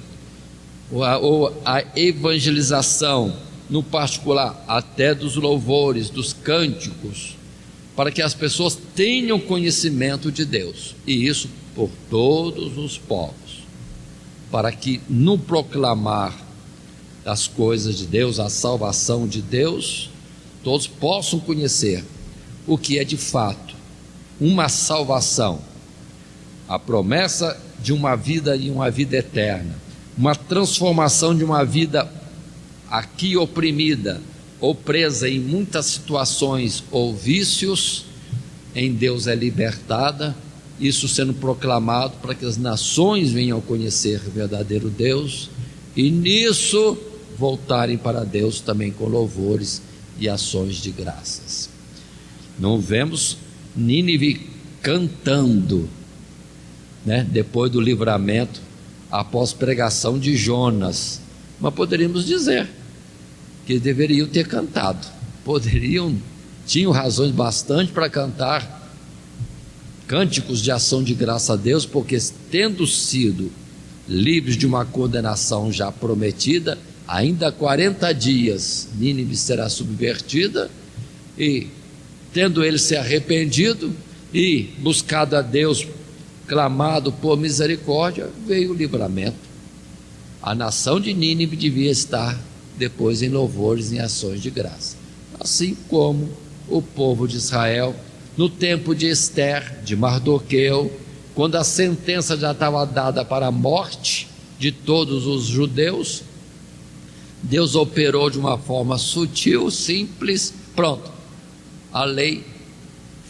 a evangelização, no particular até dos louvores, dos cânticos, para que as pessoas tenham conhecimento de Deus, e isso por todos os povos, para que no proclamar as coisas de Deus, a salvação de Deus, todos possam conhecer o que é de fato uma salvação, a promessa de uma vida e uma vida eterna, uma transformação de uma vida aqui oprimida ou presa em muitas situações ou vícios, em Deus é libertada, isso sendo proclamado para que as nações venham a conhecer o verdadeiro Deus, e nisso voltarem para Deus também com louvores e ações de graças. Não vemos Nínive cantando, depois do livramento, após pregação de Jonas, mas poderíamos dizer que deveriam ter cantado, tinham razões bastante para cantar cânticos de ação de graça a Deus, porque tendo sido livres de uma condenação já prometida, ainda há 40 dias Nínive será subvertida, e tendo ele se arrependido e buscado a Deus, clamado por misericórdia, veio o livramento. A nação de Nínive devia estar depois em louvores, em ações de graça, assim como o povo de Israel no tempo de Ester, de Mardoqueu, quando a sentença já estava dada para a morte de todos os judeus. Deus operou de uma forma sutil, simples, pronto, a lei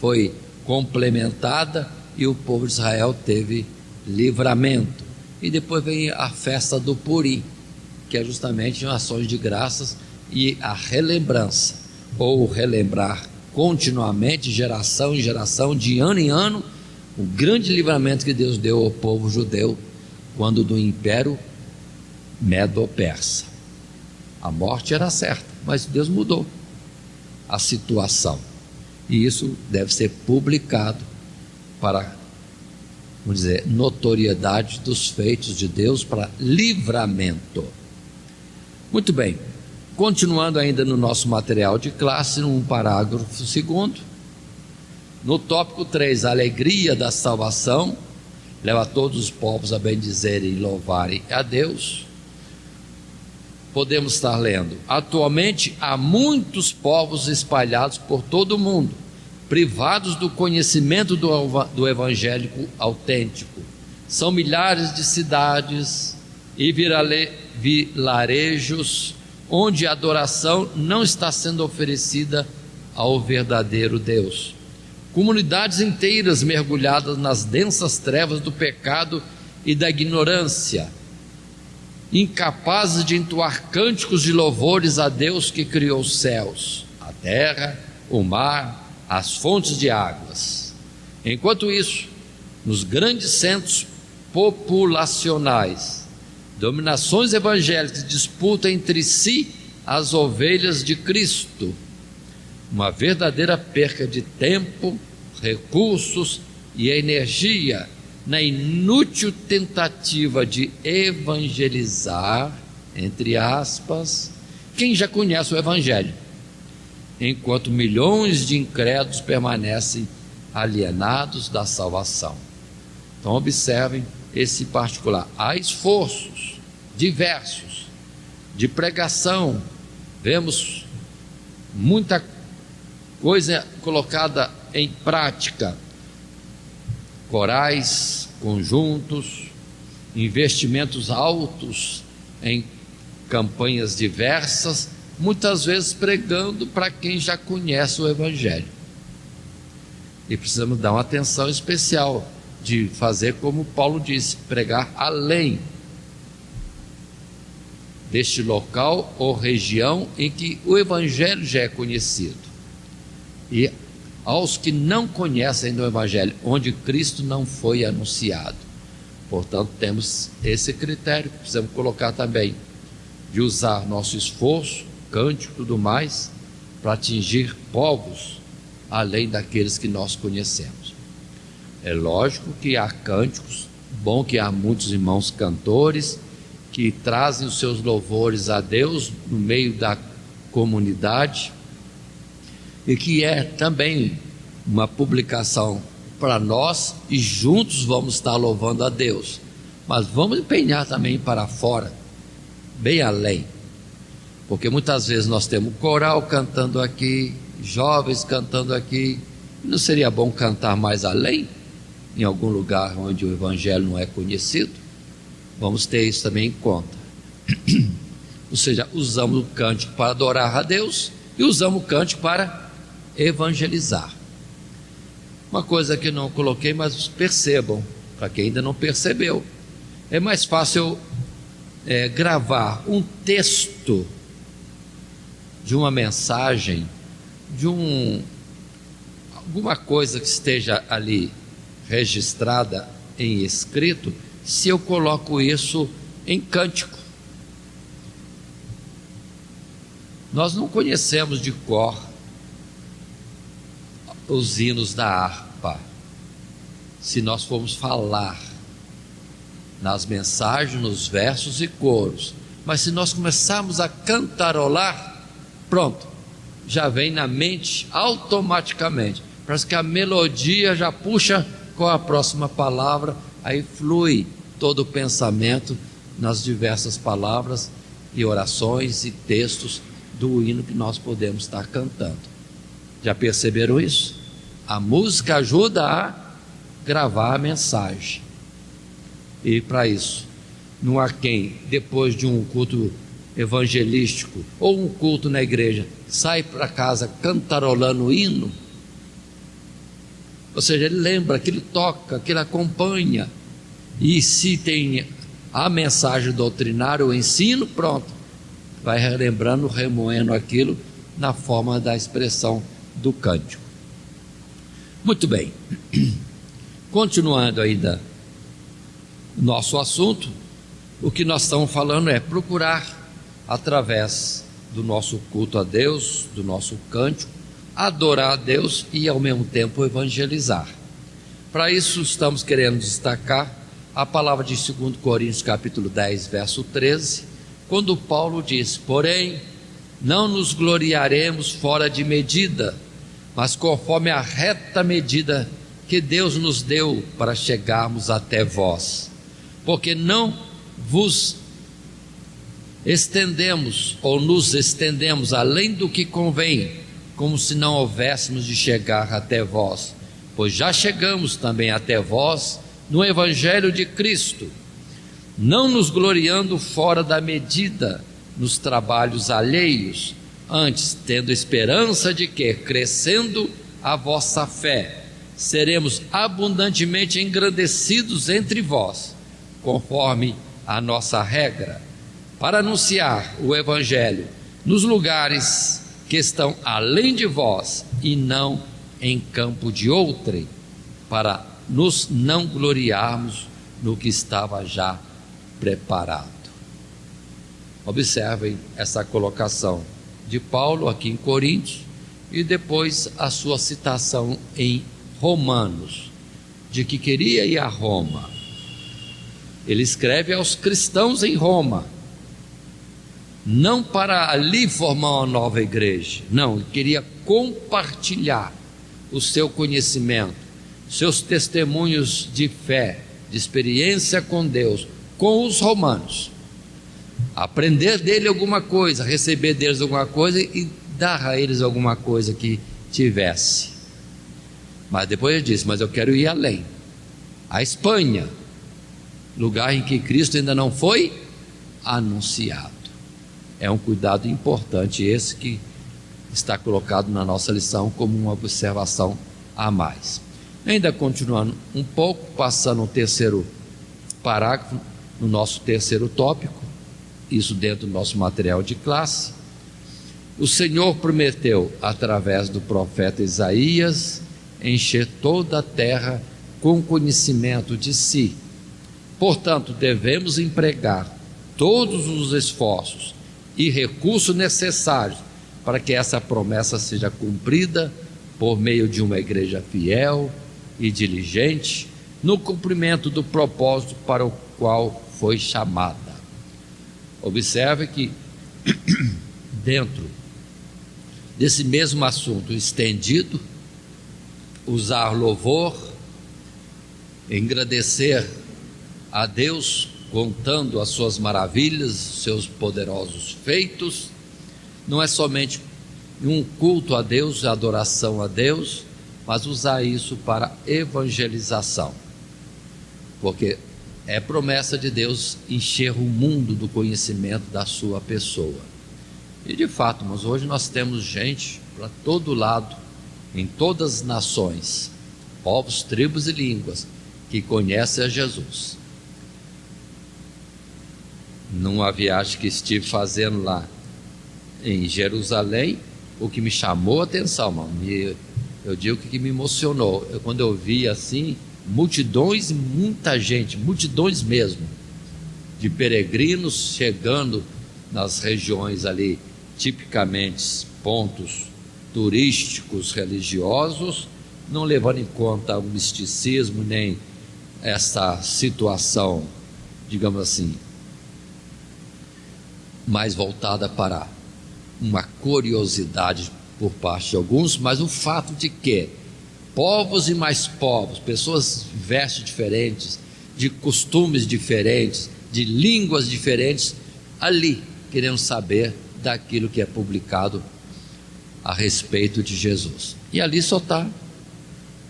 foi complementada e o povo de Israel teve livramento. E depois vem a festa do Purim, que é justamente ações de graças e a relembrança, ou relembrar continuamente, geração em geração, de ano em ano, o grande livramento que Deus deu ao povo judeu quando do império medo-persa. A morte era certa, mas Deus mudou a situação, e isso deve ser publicado para, vamos dizer, notoriedade dos feitos de Deus, para livramento. Muito bem, continuando ainda no nosso material de classe, no parágrafo 2º, no tópico 3, a alegria da salvação leva todos os povos a bendizerem e louvarem a Deus. Podemos estar lendo: atualmente há muitos povos espalhados por todo o mundo, privados do conhecimento do evangélico autêntico. São milhares de cidades e vilarejos onde a adoração não está sendo oferecida ao verdadeiro Deus. Comunidades inteiras mergulhadas nas densas trevas do pecado e da ignorância, incapazes de entoar cânticos de louvores a Deus que criou os céus, a terra, o mar, as fontes de águas. Enquanto isso, nos grandes centros populacionais, dominações evangélicas disputam entre si as ovelhas de Cristo. Uma verdadeira perca de tempo, recursos e energia na inútil tentativa de evangelizar, entre aspas, quem já conhece o evangelho, enquanto milhões de incrédulos permanecem alienados da salvação. Então observem esse particular. Há esforços diversos de pregação, vemos muita coisa colocada em prática, corais, conjuntos, investimentos altos em campanhas diversas, muitas vezes pregando para quem já conhece o evangelho. E precisamos dar uma atenção especial de fazer como Paulo disse, pregar além deste local ou região em que o evangelho já é conhecido. E aos que não conhecem do Evangelho, onde Cristo não foi anunciado. Portanto, temos esse critério que precisamos colocar também, de usar nosso esforço, cântico e tudo mais, para atingir povos além daqueles que nós conhecemos. É lógico que há cânticos, bom que há muitos irmãos cantores que trazem os seus louvores a Deus no meio da comunidade, e que é também uma publicação para nós, e juntos vamos estar louvando a Deus, mas vamos empenhar também para fora, bem além, porque muitas vezes nós temos coral cantando aqui, jovens cantando aqui. Não seria bom cantar mais além, em algum lugar onde o Evangelho não é conhecido? Vamos ter isso também em conta. Ou seja, usamos o cântico para adorar a Deus e usamos o cântico para evangelizar. Uma coisa que não coloquei, mas percebam, para quem ainda não percebeu, é mais fácil gravar um texto de uma mensagem, de alguma coisa que esteja ali registrada em escrito, se eu coloco isso em cântico. Nós não conhecemos de cor os hinos da harpa. Se nós formos falar nas mensagens, nos versos e coros, mas se nós começarmos a cantarolar, pronto, já vem na mente automaticamente. Parece que a melodia já puxa com a próxima palavra, aí flui todo o pensamento nas diversas palavras e orações e textos do hino que nós podemos estar cantando. Já perceberam isso? A música ajuda a gravar a mensagem. E para isso, não há quem, depois de um culto evangelístico ou um culto na igreja, sai para casa cantarolando o hino. Ou seja, ele lembra que ele toca, que ele acompanha, e se tem a mensagem doutrinária, o ensino, pronto, vai relembrando, remoendo aquilo na forma da expressão do cântico. Muito bem, continuando ainda o nosso assunto, o que nós estamos falando é procurar, através do nosso culto a Deus, do nosso cântico, adorar a Deus e ao mesmo tempo evangelizar. Para isso estamos querendo destacar a palavra de 2 Coríntios capítulo 10, verso 13, quando Paulo diz: porém, não nos gloriaremos fora de medida, mas conforme a reta medida que Deus nos deu para chegarmos até vós, porque não vos estendemos ou nos estendemos além do que convém, como se não houvéssemos de chegar até vós, pois já chegamos também até vós no Evangelho de Cristo, não nos gloriando fora da medida nos trabalhos alheios, antes tendo esperança de que, crescendo a vossa fé, seremos abundantemente engrandecidos entre vós, conforme a nossa regra, para anunciar o Evangelho nos lugares que estão além de vós e não em campo de outrem, para nos não gloriarmos no que estava já preparado. Observem essa colocação de Paulo aqui em Coríntios e depois a sua citação em Romanos, de que queria ir a Roma. Ele escreve aos cristãos em Roma, não para ali formar uma nova igreja, não, ele queria compartilhar o seu conhecimento, seus testemunhos de fé, de experiência com Deus, com os romanos, aprender dele alguma coisa, receber deles alguma coisa e dar a eles alguma coisa que tivesse. Mas depois ele disse: mas eu quero ir além, a Espanha, lugar em que Cristo ainda não foi anunciado. É um cuidado importante esse que está colocado na nossa lição como uma observação a mais. Ainda continuando um pouco, passando o terceiro parágrafo, no nosso terceiro tópico, isso dentro do nosso material de classe, o Senhor prometeu, através do profeta Isaías, encher toda a terra com conhecimento de si. Portanto, devemos empregar todos os esforços e recursos necessários para que essa promessa seja cumprida por meio de uma igreja fiel e diligente no cumprimento do propósito para o qual foi chamada. Observe que dentro desse mesmo assunto estendido, usar louvor, engrandecer a Deus, contando as suas maravilhas, seus poderosos feitos, não é somente um culto a Deus, adoração a Deus, mas usar isso para evangelização, porque é promessa de Deus encher o mundo do conhecimento da sua pessoa. E de fato, mas hoje nós temos gente para todo lado, em todas as nações, povos, tribos e línguas, que conhecem a Jesus. Numa viagem que estive fazendo lá em Jerusalém, o que me chamou a atenção, mano, eu digo que me emocionou, quando eu vi assim, multidões, muita gente, multidões mesmo, de peregrinos chegando nas regiões ali, tipicamente pontos turísticos, religiosos, não levando em conta o misticismo, nem essa situação, digamos assim, mais voltada para uma curiosidade por parte de alguns, mas o fato de que povos e mais povos, pessoas de vestes diferentes, de costumes diferentes, de línguas diferentes, ali querendo saber daquilo que é publicado a respeito de Jesus. E ali só está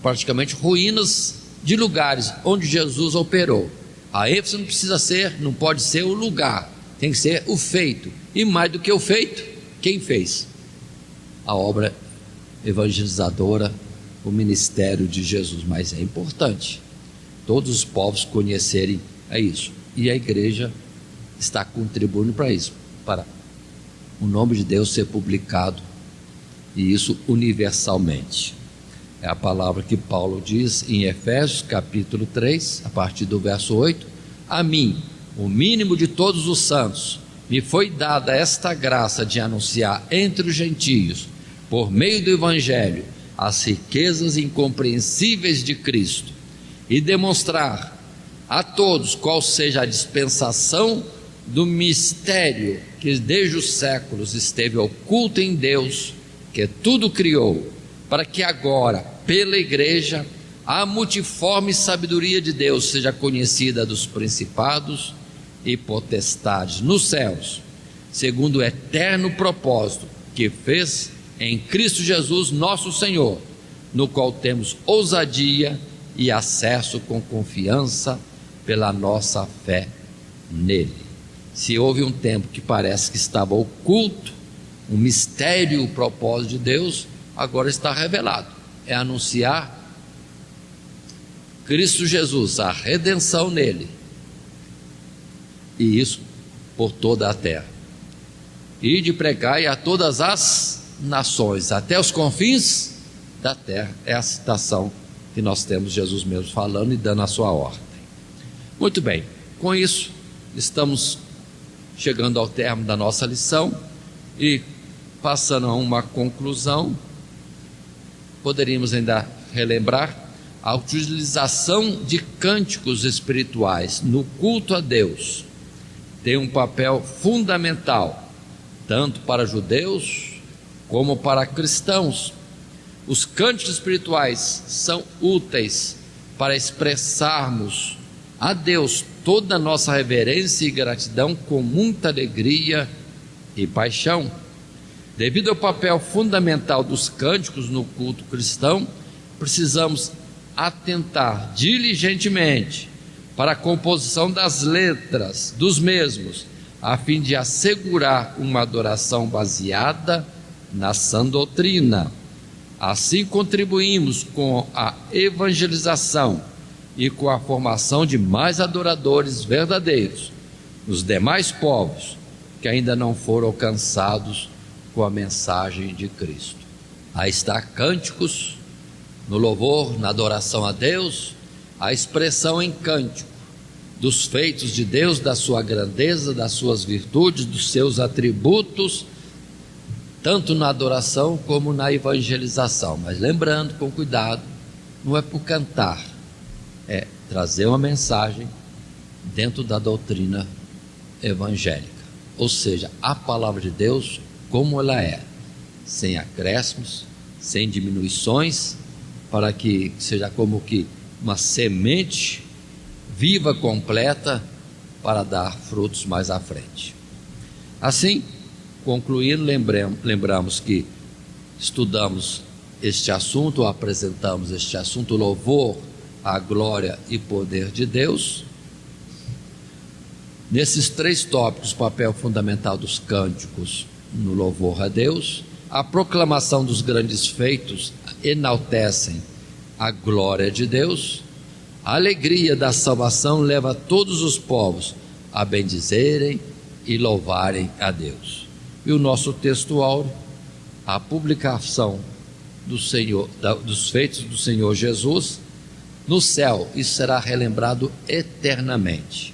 praticamente ruínas de lugares onde Jesus operou. A ênfase não precisa ser, não pode ser o lugar, tem que ser o feito. E mais do que o feito, quem fez? A obra evangelizadora, o ministério de Jesus. Mas é importante todos os povos conhecerem isso, e a igreja está contribuindo para isso, para o nome de Deus ser publicado, e isso universalmente. É a palavra que Paulo diz em Efésios capítulo 3, a partir do verso 8: a mim, o mínimo de todos os santos, me foi dada esta graça de anunciar entre os gentios, por meio do evangelho, as riquezas incompreensíveis de Cristo, e demonstrar a todos qual seja a dispensação do mistério que desde os séculos esteve oculto em Deus, que tudo criou, para que agora, pela igreja, a multiforme sabedoria de Deus seja conhecida dos principados e potestades nos céus, segundo o eterno propósito que fez em Cristo Jesus nosso Senhor, no qual temos ousadia e acesso com confiança pela nossa fé nele. Se houve um tempo que parece que estava oculto, um mistério, o propósito de Deus, agora está revelado. É anunciar Cristo Jesus, a redenção nele, e isso por toda a terra. E de pregar a todas as nações, até os confins da terra. É a citação que nós temos Jesus mesmo falando e dando a sua ordem. Muito bem, com isso estamos chegando ao termo da nossa lição e passando a uma conclusão. Poderíamos ainda relembrar a utilização de cânticos espirituais no culto a Deus tem um papel fundamental, tanto para judeus como para cristãos. Os cânticos espirituais são úteis para expressarmos a Deus toda a nossa reverência e gratidão com muita alegria e paixão. Devido ao papel fundamental dos cânticos no culto cristão, precisamos atentar diligentemente para a composição das letras dos mesmos, a fim de assegurar uma adoração baseada na sã doutrina. Assim contribuímos com a evangelização e com a formação de mais adoradores verdadeiros nos demais povos que ainda não foram alcançados com a mensagem de Cristo. Aí está cânticos, no louvor, na adoração a Deus, a expressão em cântico dos feitos de Deus, da sua grandeza, das suas virtudes, dos seus atributos, tanto na adoração como na evangelização. Mas lembrando, com cuidado, não é por cantar, é trazer uma mensagem dentro da doutrina evangélica, ou seja, a palavra de Deus como ela é, sem acréscimos, sem diminuições, para que seja como que uma semente viva, completa, para dar frutos mais à frente. Assim, concluindo, lembramos que estudamos este assunto, apresentamos este assunto, louvor à glória e poder de Deus. Nesses 3 tópicos, o papel fundamental dos cânticos no louvor a Deus, a proclamação dos grandes feitos enaltecem a glória de Deus, a alegria da salvação leva todos os povos a bendizerem e louvarem a Deus. E o nosso texto áureo, a publicação do Senhor, dos feitos do Senhor Jesus no céu, isso será relembrado eternamente.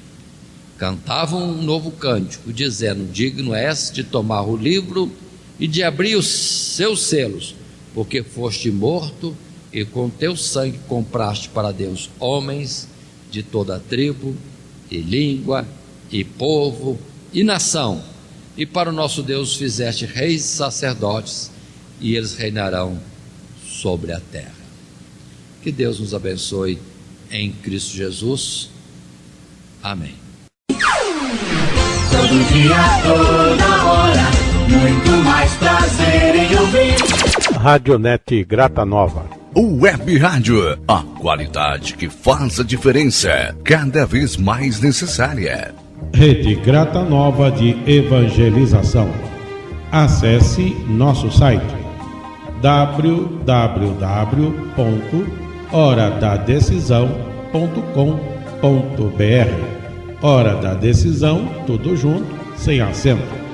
Cantavam um novo cântico, dizendo: digno és de tomar o livro e de abrir os seus selos, porque foste morto e com teu sangue compraste para Deus homens de toda tribo e língua e povo e nação, e para o nosso Deus fizeste reis e sacerdotes, e eles reinarão sobre a terra. Que Deus nos abençoe em Cristo Jesus. Amém. Todo dia, toda hora, muito mais prazer em ouvir. Radionet Grata Nova. Web Rádio, a qualidade que faz a diferença, cada vez mais necessária. Rede Grata Nova de Evangelização. Acesse nosso site www.horadadecisão.com.br. Hora da Decisão, tudo junto, sem acento.